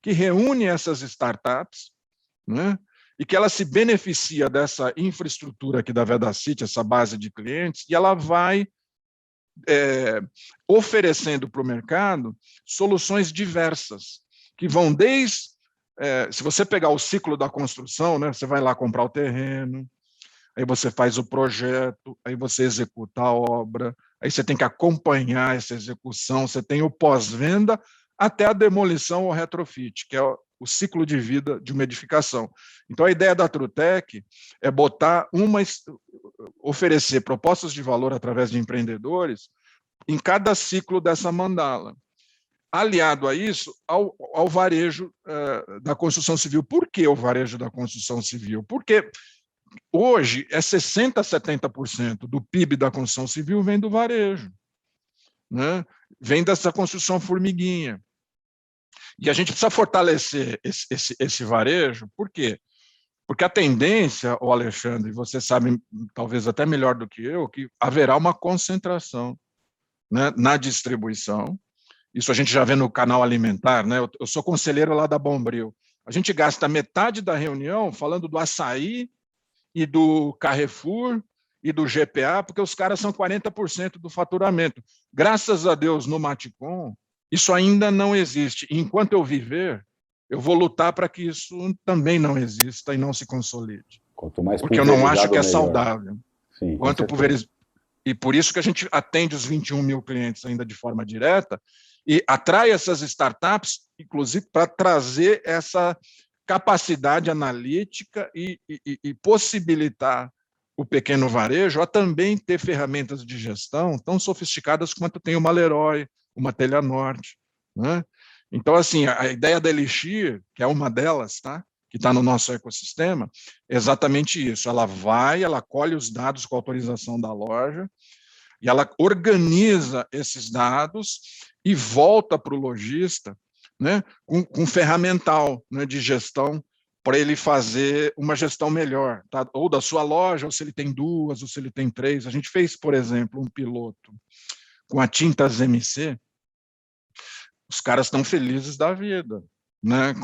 que reúne essas startups, né? E que ela se beneficia dessa infraestrutura aqui da Vedacity, essa base de clientes, e ela vai oferecendo para o mercado soluções diversas, que vão desde, se você pegar o ciclo da construção, né, você vai lá comprar o terreno, aí você faz o projeto, aí você executa a obra, aí você tem que acompanhar essa execução, você tem o pós-venda, até a demolição ou retrofit, que é o ciclo de vida de uma edificação. Então, a ideia da Trutec é oferecer propostas de valor através de empreendedores em cada ciclo dessa mandala. Aliado a isso, ao varejo da construção civil. Por que o varejo da construção civil? Porque hoje é 60% a 70% do PIB da construção civil vem do varejo, né? Vem dessa construção formiguinha. E a gente precisa fortalecer esse varejo. Por quê? Porque a tendência, o Alexandre, você sabe talvez até melhor do que eu, que haverá uma concentração, né, na distribuição. Isso a gente já vê no canal alimentar, né? Eu sou conselheiro lá da Bombril. A gente gasta metade da reunião falando do açaí e do Carrefour e do GPA, porque os caras são 40% do faturamento. Graças a Deus, no Maticom, isso ainda não existe. Enquanto eu viver, eu vou lutar para que isso também não exista e não se consolide. Quanto mais porque eu não acho que é melhor. Saudável. Sim, quanto pulverizado. E por isso que a gente atende os 21 mil clientes ainda de forma direta e atrai essas startups, inclusive, para trazer essa capacidade analítica e possibilitar o pequeno varejo a também ter ferramentas de gestão tão sofisticadas quanto tem uma Leroy, uma Telha Norte, né? Então, assim, a ideia da Elixir, que é uma delas, tá? Que está no nosso ecossistema, é exatamente isso. Ela colhe os dados com autorização da loja, e ela organiza esses dados e volta para o lojista, né, com ferramental, né, de gestão, para ele fazer uma gestão melhor, tá? Ou da sua loja, ou se ele tem duas, ou se ele tem três. A gente fez, por exemplo, um piloto com a Tintas MC. Os caras estão felizes da vida, né?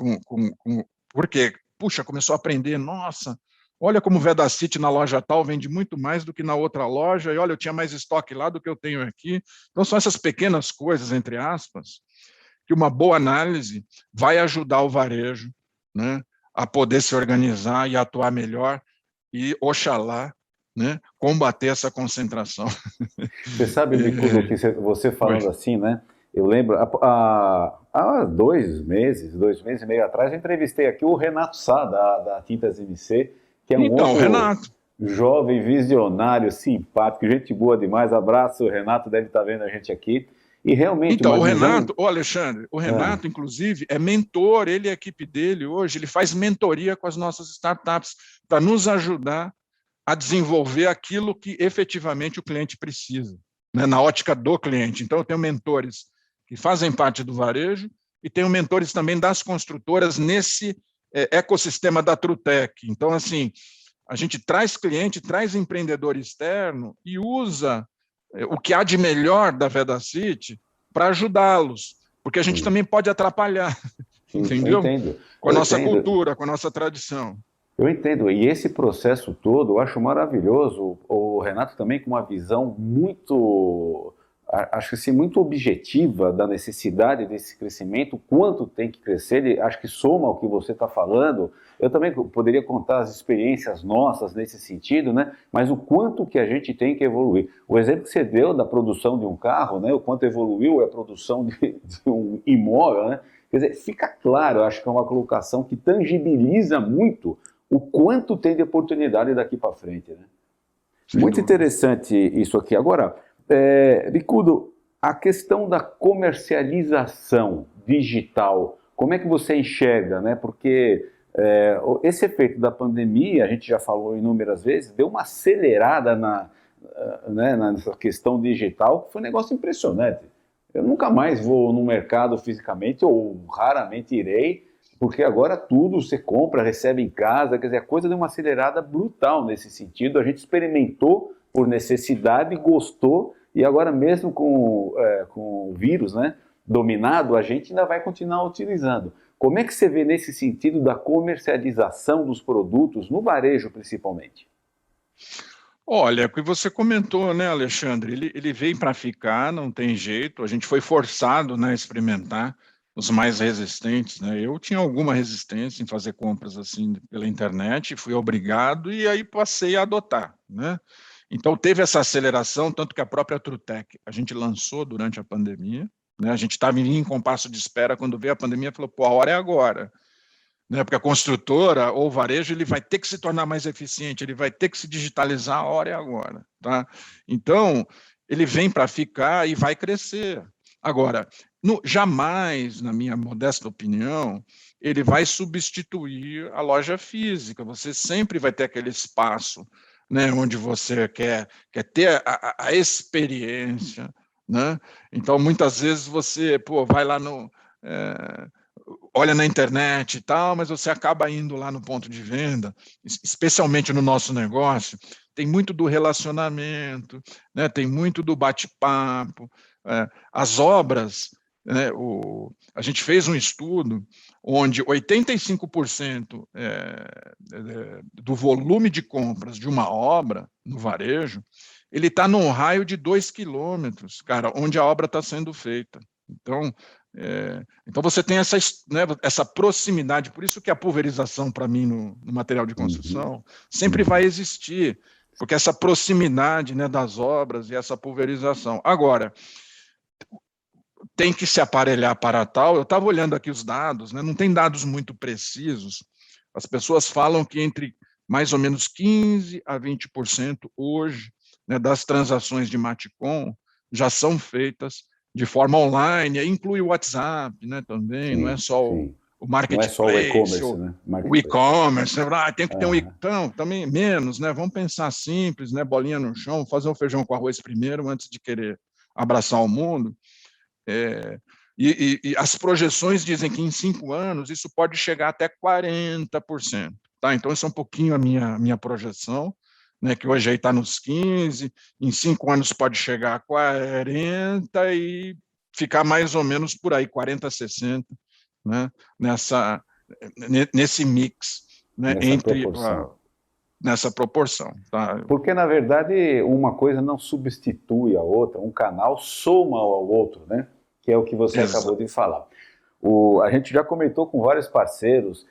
Porque, puxa, começou a aprender, nossa, olha como o Vedacity na loja tal vende muito mais do que na outra loja, e olha, eu tinha mais estoque lá do que eu tenho aqui. Então, são essas pequenas coisas, entre aspas, que uma boa análise vai ajudar o varejo, né, a poder se organizar e atuar melhor e, oxalá, né, combater essa concentração. Você sabe, Bicudo, que você falando assim, né? Eu lembro, há 2 meses e meio atrás, eu entrevistei aqui o Renato Sá, da Tintas MC, que é um outro Renato, jovem, visionário, simpático, gente boa demais. Abraço, o Renato deve estar vendo a gente aqui. E realmente, então, Renato, Alexandre, o Renato, inclusive, é mentor, ele e a equipe dele hoje, ele faz mentoria com as nossas startups para nos ajudar a desenvolver aquilo que efetivamente o cliente precisa, né, na ótica do cliente. Então, eu tenho mentores que fazem parte do varejo e tenho mentores também das construtoras nesse ecossistema da Trutec. Então, assim, a gente traz cliente, traz empreendedor externo e usa o que há de melhor da Vedacity para ajudá-los, porque a gente também pode atrapalhar, entendeu? Com a nossa cultura, com a nossa tradição. Eu entendo, e esse processo todo eu acho maravilhoso. O Renato também com uma visão muito acho que assim, muito objetiva da necessidade desse crescimento, quanto tem que crescer, acho que soma ao que você está falando. Eu também poderia contar as experiências nossas nesse sentido, né? Mas o quanto que a gente tem que evoluir. O exemplo que você deu da produção de um carro, né? O quanto evoluiu a produção de um imóvel, né? Quer dizer, fica claro, acho que é uma colocação que tangibiliza muito o quanto tem de oportunidade daqui para frente, né? Muito interessante isso aqui. Agora, Bicudo, a questão da comercialização digital, como é que você enxerga, né? Porque esse efeito da pandemia, a gente já falou inúmeras vezes, deu uma acelerada nessa questão digital, que foi um negócio impressionante. Eu nunca mais vou no mercado fisicamente, ou raramente irei, porque agora tudo você compra, recebe em casa, quer dizer, a coisa deu uma acelerada brutal nesse sentido. A gente experimentou por necessidade, gostou, e agora mesmo com o vírus, né, dominado, a gente ainda vai continuar utilizando. Como é que você vê nesse sentido da comercialização dos produtos, no varejo principalmente? Olha, o que você comentou, né, Alexandre, ele veio para ficar, não tem jeito, a gente foi forçado, né, a experimentar os mais resistentes, né? Eu tinha alguma resistência em fazer compras assim pela internet, fui obrigado e aí passei a adotar, né? Então teve essa aceleração, tanto que a própria Trutec a gente lançou durante a pandemia, né? A gente estava em compasso de espera quando veio a pandemia, falou, pô, a hora é agora, né? Porque a construtora ou o varejo ele vai ter que se tornar mais eficiente, ele vai ter que se digitalizar, a hora é agora, tá? Então ele vem para ficar e vai crescer. Agora, jamais, na minha modesta opinião, ele vai substituir a loja física. Você sempre vai ter aquele espaço, né, onde você quer ter a experiência, né? Então, muitas vezes você vai lá olha na internet e tal, mas você acaba indo lá no ponto de venda, especialmente no nosso negócio, tem muito do relacionamento, né? Tem muito do bate-papo, as obras, né? A gente fez um estudo onde 85% do volume de compras de uma obra no varejo, ele está num raio de 2 quilômetros, cara, onde a obra está sendo feita. Então você tem essa proximidade, por isso que a pulverização, para mim, no material de construção, sempre vai existir, porque essa proximidade, né, das obras e essa pulverização. Agora, tem que se aparelhar para tal. Eu estava olhando aqui os dados, né, não tem dados muito precisos. As pessoas falam que entre mais ou menos 15% a 20% hoje, né, das transações de Maticom já são feitas de forma online, inclui o WhatsApp, né, também, não é só o marketplace, não é só o e-commerce, né? O e-commerce, tem que ter um então, também menos, né? Vamos pensar simples, né? Bolinha no chão, fazer um feijão com arroz primeiro antes de querer abraçar o mundo. E as projeções dizem que em 5 anos isso pode chegar até 40%. Tá? Então, isso é um pouquinho a minha projeção, né, que hoje está nos 15%, em 5 anos pode chegar a 40% e ficar mais ou menos por aí, 40%, 60%, né, nesse mix, né, nessa proporção. Tá? Porque, na verdade, uma coisa não substitui a outra, um canal soma ao outro, né? Que é o que você acabou de falar. A gente já comentou com vários parceiros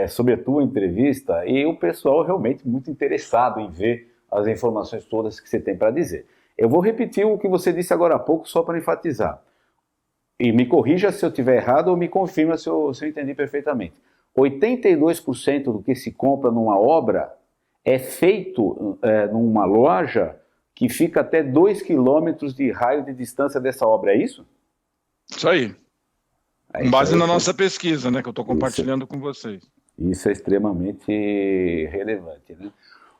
sobre a tua entrevista e o pessoal realmente muito interessado em ver as informações todas que você tem para dizer. Eu vou repetir o que você disse agora há pouco só para enfatizar. E me corrija se eu estiver errado ou me confirma se eu entendi perfeitamente. 82% do que se compra numa obra é feito numa loja que fica até 2 quilômetros de raio de distância dessa obra, é isso? Isso aí. Com base na nossa pesquisa, né, que eu estou compartilhando com vocês. Isso é extremamente relevante, né?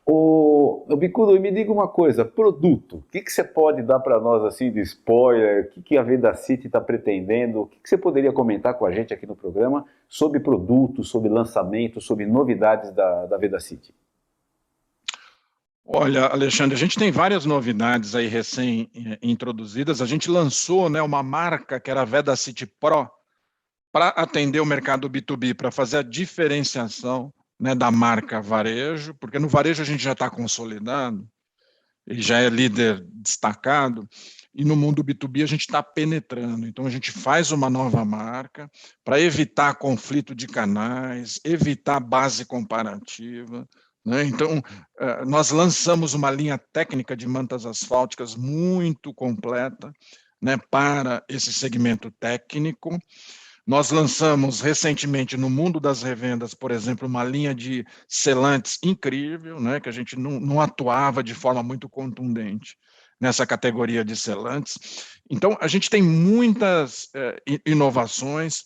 Ô Bicudo, me diga uma coisa, produto, o que você pode dar para nós assim de spoiler, o que a Vedacity está pretendendo, o que você poderia comentar com a gente aqui no programa sobre produtos, sobre lançamento, sobre novidades da Vedacity? Olha, Alexandre, a gente tem várias novidades aí recém-introduzidas. A gente lançou, né, uma marca que era a Vedacity Pro para atender o mercado B2B, para fazer a diferenciação, né, da marca varejo, porque no varejo a gente já está consolidado, ele já é líder destacado, e no mundo B2B a gente está penetrando. Então, a gente faz uma nova marca para evitar conflito de canais, evitar base comparativa, né? Então, nós lançamos uma linha técnica de mantas asfálticas muito completa, né, para esse segmento técnico. Nós lançamos recentemente no mundo das revendas, por exemplo, uma linha de selantes incrível, né, que a gente não atuava de forma muito contundente nessa categoria de selantes. Então, a gente tem muitas inovações,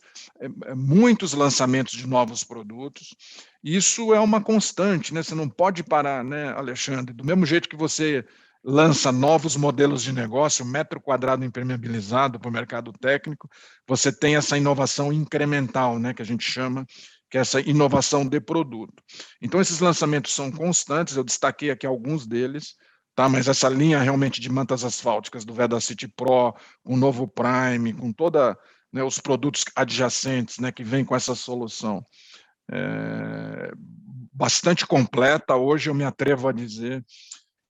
muitos lançamentos de novos produtos. Isso é uma constante, né? Você não pode parar, né, Alexandre? Do mesmo jeito que você lança novos modelos de negócio, metro quadrado impermeabilizado para o mercado técnico, você tem essa inovação incremental, né, que a gente chama, que é essa inovação de produto. Então, esses lançamentos são constantes, eu destaquei aqui alguns deles, tá? Mas essa linha realmente de mantas asfálticas do Vedacity Pro, com o novo Prime, com toda, né, os produtos adjacentes, né, que vem com essa solução, bastante completa. Hoje eu me atrevo a dizer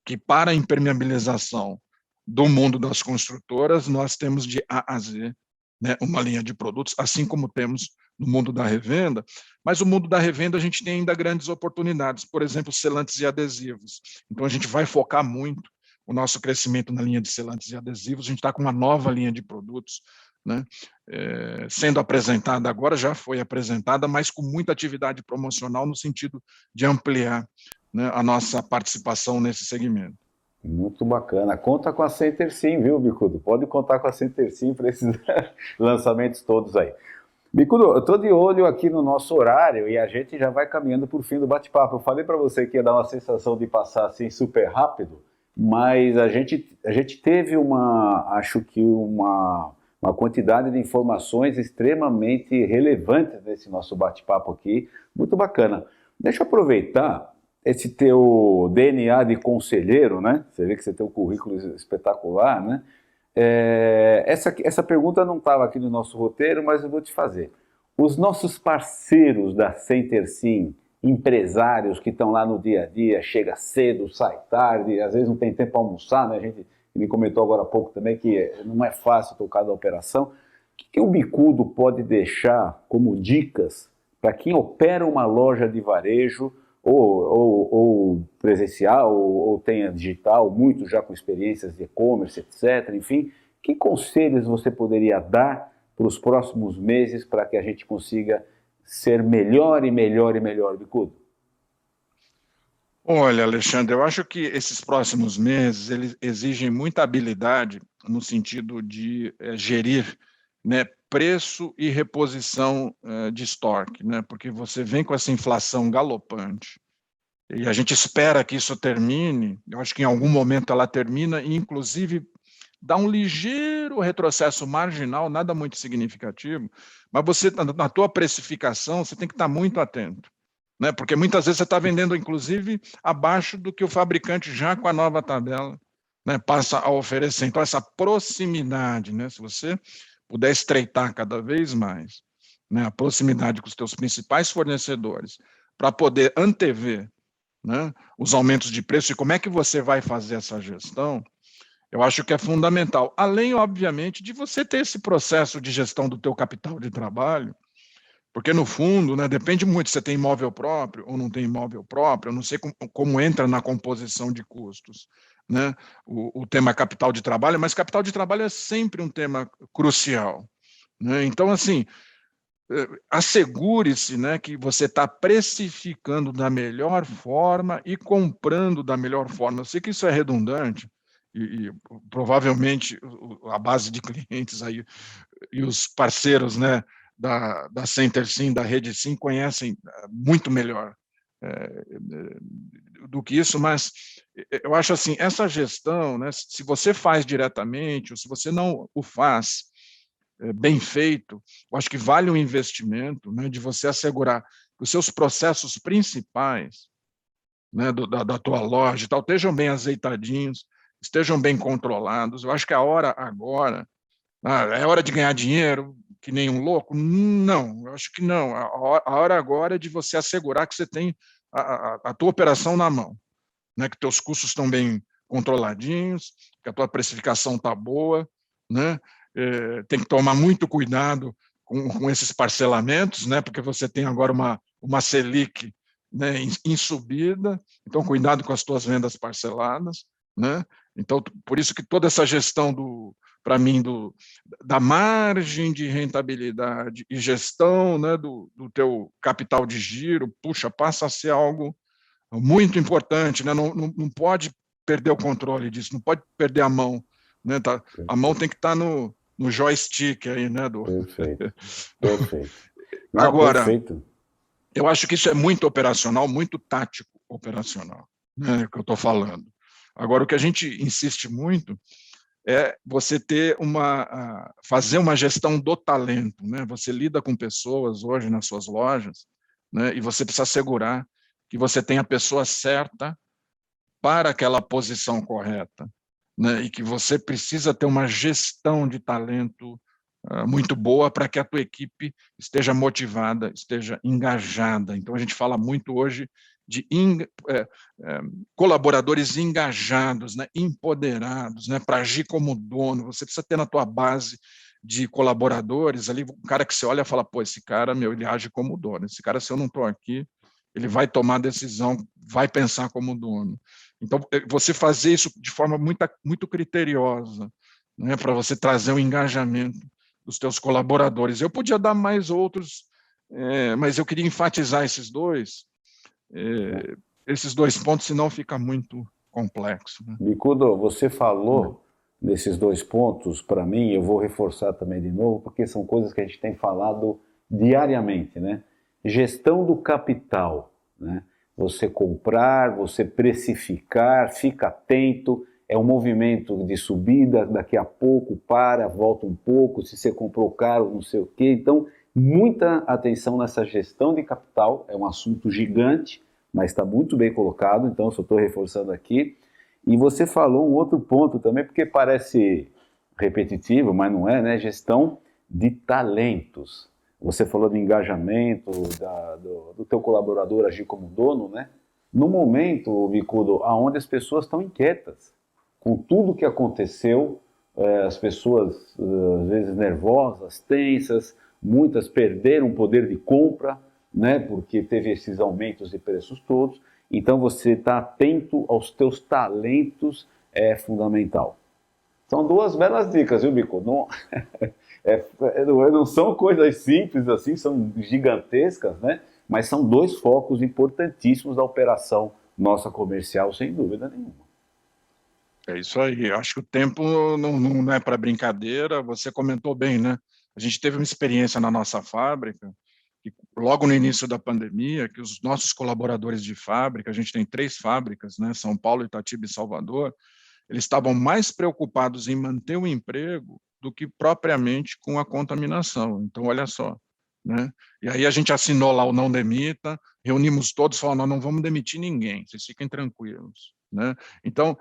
que para a impermeabilização do mundo das construtoras, nós temos de A a Z, né, uma linha de produtos, assim como temos no mundo da revenda, mas o mundo da revenda a gente tem ainda grandes oportunidades, por exemplo, selantes e adesivos. Então a gente vai focar muito o nosso crescimento na linha de selantes e adesivos, a gente está com uma nova linha de produtos, né, sendo apresentada agora, já foi apresentada, mas com muita atividade promocional no sentido de ampliar, né, a nossa participação nesse segmento. Muito bacana. Conta com a Center sim, viu, Bicudo? Pode contar com a Center sim para esses lançamentos todos aí. Bicudo, eu estou de olho aqui no nosso horário e a gente já vai caminhando para o fim do bate-papo. Eu falei para você que ia dar uma sensação de passar assim super rápido, mas a gente teve acho que uma quantidade de informações extremamente relevantes nesse nosso bate-papo aqui. Muito bacana. Deixa eu aproveitar esse teu DNA de conselheiro, né? Você vê que você tem um currículo espetacular, né? Essa pergunta não estava aqui no nosso roteiro, mas eu vou te fazer. Os nossos parceiros da Center Sim, empresários que estão lá no dia a dia, chega cedo, sai tarde, às vezes não tem tempo para almoçar, né? A gente me comentou agora há pouco também que não é fácil tocar da operação. O que o Bicudo pode deixar como dicas para quem opera uma loja de varejo ou presencial, ou tenha digital, muitos já com experiências de e-commerce, etc. Enfim, que conselhos você poderia dar para os próximos meses para que a gente consiga ser melhor e melhor e melhor, Bicudo? Olha, Alexandre, eu acho que esses próximos meses eles exigem muita habilidade no sentido de gerir, né, preço e reposição de estoque, né, porque você vem com essa inflação galopante e a gente espera que isso termine. Eu acho que em algum momento ela termina e, inclusive, dá um ligeiro retrocesso marginal, nada muito significativo, mas você, na tua precificação, você tem que estar muito atento, né? Porque muitas vezes você está vendendo, inclusive, abaixo do que o fabricante já com a nova tabela, né, passa a oferecer. Então, essa proximidade, né, se você puder estreitar cada vez mais, né, a proximidade com os teus principais fornecedores, para poder antever, né, os aumentos de preço e como é que você vai fazer essa gestão, eu acho que é fundamental. Além, obviamente, de você ter esse processo de gestão do teu capital de trabalho, porque, no fundo, né, depende muito se você tem imóvel próprio ou não tem imóvel próprio, eu não sei como entra na composição de custos, né, o tema capital de trabalho, mas capital de trabalho é sempre um tema crucial, né? Então, assim, assegure-se, né, que você está precificando da melhor forma e comprando da melhor forma. Eu sei que isso é redundante, e provavelmente a base de clientes aí e os parceiros, né, da Center Sim, da Rede Sim, conhecem muito melhor do que isso, mas eu acho assim, essa gestão, né, se você faz diretamente ou se você não o faz bem feito, eu acho que vale um investimento, né, de você assegurar que os seus processos principais, né, da tua loja e tal, estejam bem azeitadinhos, estejam bem controlados. Eu acho que a hora agora, é hora de ganhar dinheiro, que nem um louco? Não, eu acho que não. A hora agora é de você assegurar que você tem a tua operação na mão, né, que teus custos estão bem controladinhos, que a tua precificação está boa, né? Tem que tomar muito cuidado com esses parcelamentos, né? Porque você tem agora uma Selic, né, em subida, então cuidado com as tuas vendas parceladas, né? Então, por isso que toda essa gestão para mim, da margem de rentabilidade e gestão, né, do teu capital de giro, puxa, passa a ser algo muito importante, né? Não pode perder o controle disso, não pode perder a mão, né? Tá? A mão tem que estar no joystick aí, né? Perfeito, perfeito. Não, Agora, perfeito. eu acho que isso é muito operacional, muito tático operacional, né, que eu estou falando. Agora, o que a gente insiste muito é você fazer uma gestão do talento, né? Você lida com pessoas hoje nas suas lojas, né? E você precisa assegurar que você tem a pessoa certa para aquela posição correta, né? E que você precisa ter uma gestão de talento muito boa para que a tua equipe esteja motivada, esteja engajada. Então, a gente fala muito hoje de colaboradores engajados, né, empoderados, né, para agir como dono. Você precisa ter na tua base de colaboradores ali, um cara que você olha e fala, pô, esse cara, ele age como dono. Esse cara, se eu não estou aqui, ele vai tomar decisão, vai pensar como dono. Então, você fazer isso de forma muito criteriosa, né, para você trazer um engajamento dos teus colaboradores. Eu podia dar mais outros, mas eu queria enfatizar esses dois pontos, senão fica muito complexo. Né? Bicudo, você falou desses 2 pontos para mim, eu vou reforçar também de novo, porque são coisas que a gente tem falado diariamente, né? Gestão do capital, né? Você comprar, você precificar, fica atento, é um movimento de subida, daqui a pouco para, volta um pouco, se você comprou caro, não sei o quê. Então, muita atenção nessa gestão de capital, é um assunto gigante, mas está muito bem colocado, então eu só estou reforçando aqui. E você falou um outro ponto também, porque parece repetitivo, mas não é, né? Gestão de talentos. Você falou de engajamento, do teu colaborador agir como dono, né? No momento, Bicudo, onde as pessoas estão inquietas, com tudo que aconteceu, as pessoas às vezes nervosas, tensas, muitas perderam o poder de compra, né? Porque teve esses aumentos de preços todos. Então você está atento aos teus talentos é fundamental. São 2 belas dicas, viu, Bico? Não são coisas simples assim, são gigantescas, né? Mas são 2 focos importantíssimos da operação nossa comercial, sem dúvida nenhuma. É isso aí. Acho que o tempo não é para brincadeira. Você comentou bem, né? A gente teve uma experiência na nossa fábrica, que logo no início da pandemia, que os nossos colaboradores de fábrica, a gente tem 3 fábricas, né? São Paulo, Itatiba e Salvador, eles estavam mais preocupados em manter o emprego do que propriamente com a contaminação. Então, olha só, né? E aí a gente assinou lá o não demita, reunimos todos, falando, nós não vamos demitir ninguém, vocês fiquem tranquilos, né? Então,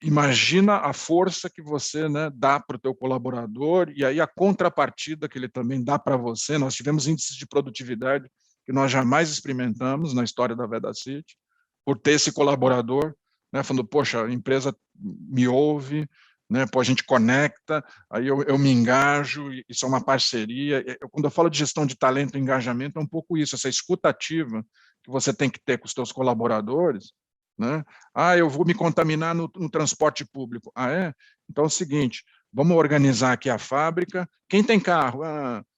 imagina a força que você, né, dá para o teu colaborador e aí a contrapartida que ele também dá para você. Nós tivemos índices de produtividade que nós jamais experimentamos na história da Vedacity, por ter esse colaborador, né, falando, poxa, a empresa me ouve, né, pô, a gente conecta, aí eu me engajo, isso é uma parceria. Quando eu falo de gestão de talento e engajamento, é um pouco isso, essa escuta ativa que você tem que ter com os teus colaboradores, né? Eu vou me contaminar no transporte público. É? Então é o seguinte, vamos organizar aqui a fábrica. Quem tem carro?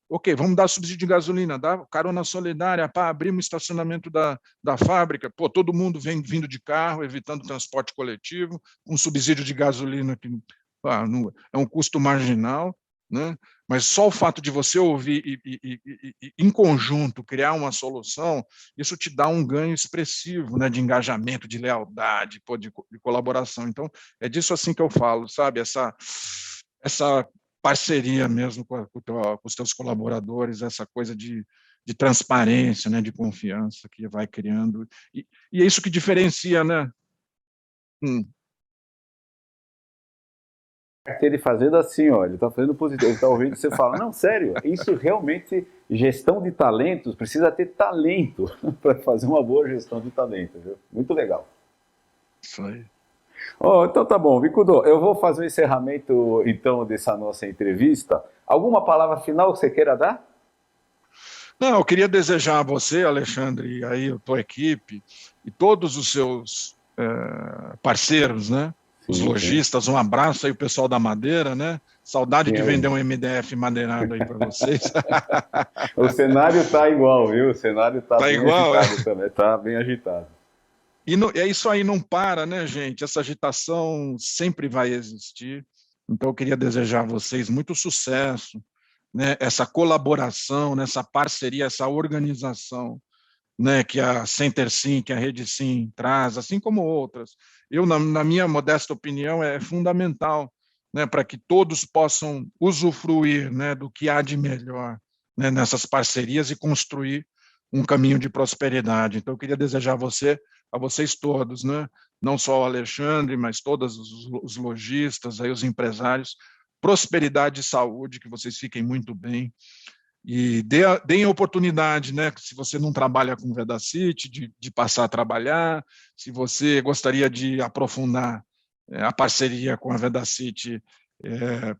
Ok, vamos dar subsídio de gasolina, dá carona solidária, abrimos o estacionamento da fábrica, pô, todo mundo vem vindo de carro, evitando o transporte coletivo, um subsídio de gasolina que é um custo marginal, né? Mas só o fato de você ouvir e em conjunto criar uma solução, isso te dá um ganho expressivo, né, de engajamento, de lealdade, de colaboração. Então, é disso assim que eu falo, sabe? Essa parceria mesmo com os teus colaboradores, essa coisa de transparência, né, de confiança que vai criando. E é isso que diferencia, né? Ele fazendo assim, ó, ele está fazendo positivo, ele está ouvindo você fala, não, sério, isso realmente, gestão de talentos, precisa ter talento para fazer uma boa gestão de talento, viu? Muito legal. Isso aí. Oh, então tá bom, Bicudo, eu vou fazer o encerramento então dessa nossa entrevista. Alguma palavra final que você queira dar? Não, eu queria desejar a você, Alexandre, e aí a tua equipe e todos os seus parceiros, né? Os Sim, sim. lojistas, um abraço aí o pessoal da Madeira, né? Saudade de vender Sim. um MDF madeirado aí para vocês. O cenário está igual, viu? O cenário está Tá bem igual, é? agitado também, está bem agitado. E é isso aí, não para, né, gente? Essa agitação sempre vai existir. Então, eu queria desejar a vocês muito sucesso, né? Essa colaboração, nessa parceria, essa organização, né? Que a Center Sim, que a Rede Sim traz, assim como outras. Eu, na minha modesta opinião, é fundamental, né? Para que todos possam usufruir, né? Do que há de melhor, né? Nessas parcerias e construir um caminho de prosperidade. Então, eu queria desejar a vocês todos, né? Não só o Alexandre, mas todos os lojistas, aí, os empresários, prosperidade e saúde, que vocês fiquem muito bem. E deem oportunidade, né? Se você não trabalha com Vedacity, de passar a trabalhar, se você gostaria de aprofundar a parceria com a Vedacity,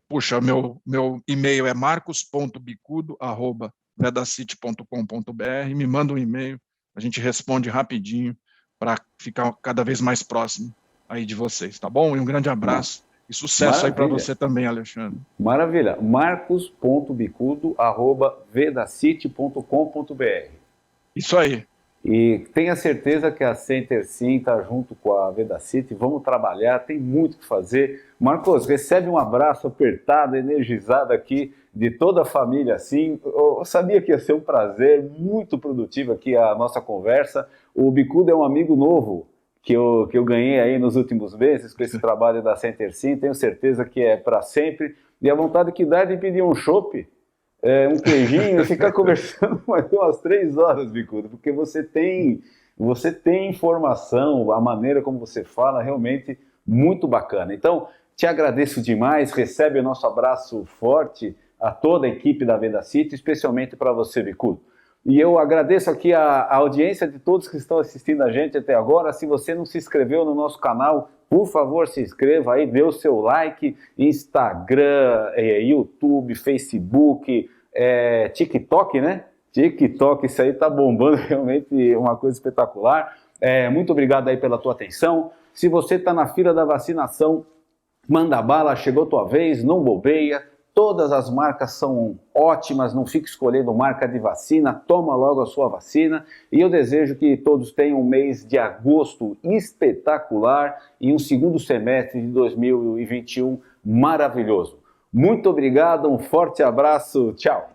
puxa, meu e-mail é marcos.bicudo@vedacity.com.br, me manda um e-mail, a gente responde rapidinho para ficar cada vez mais próximo aí de vocês, tá bom? E um grande abraço e sucesso aí para Maravilha. você também, Alexandre. Maravilha. marcos.bicudo@vedacity.com.br. Isso aí. E tenha certeza que a Center Sim está junto com a Vedacity. Vamos trabalhar, tem muito o que fazer. Marcos, recebe um abraço apertado, energizado aqui de toda a família Sim. Eu sabia que ia ser um prazer, muito produtivo aqui a nossa conversa. O Bicudo é um amigo novo que eu ganhei aí nos últimos meses com esse trabalho da Center Sim. Tenho certeza que é para sempre. E a vontade que dá é de pedir um chopp, um queijinho e ficar conversando mais umas 3 horas, Bicudo, porque você tem informação, a maneira como você fala, realmente muito bacana. Então, te agradeço demais, recebe o nosso abraço forte a toda a equipe da Vedacity, especialmente para você, Bicudo. E eu agradeço aqui a audiência de todos que estão assistindo a gente até agora. Se você não se inscreveu no nosso canal, por favor, se inscreva aí, dê o seu like, Instagram, YouTube, Facebook, TikTok, né? TikTok, isso aí tá bombando, realmente uma coisa espetacular. Muito obrigado aí pela tua atenção. Se você está na fila da vacinação, manda bala, chegou tua vez, não bobeia. Todas as marcas são ótimas, não fique escolhendo marca de vacina, toma logo a sua vacina. E eu desejo que todos tenham um mês de agosto espetacular e um segundo semestre de 2021 maravilhoso. Muito obrigado, um forte abraço, tchau!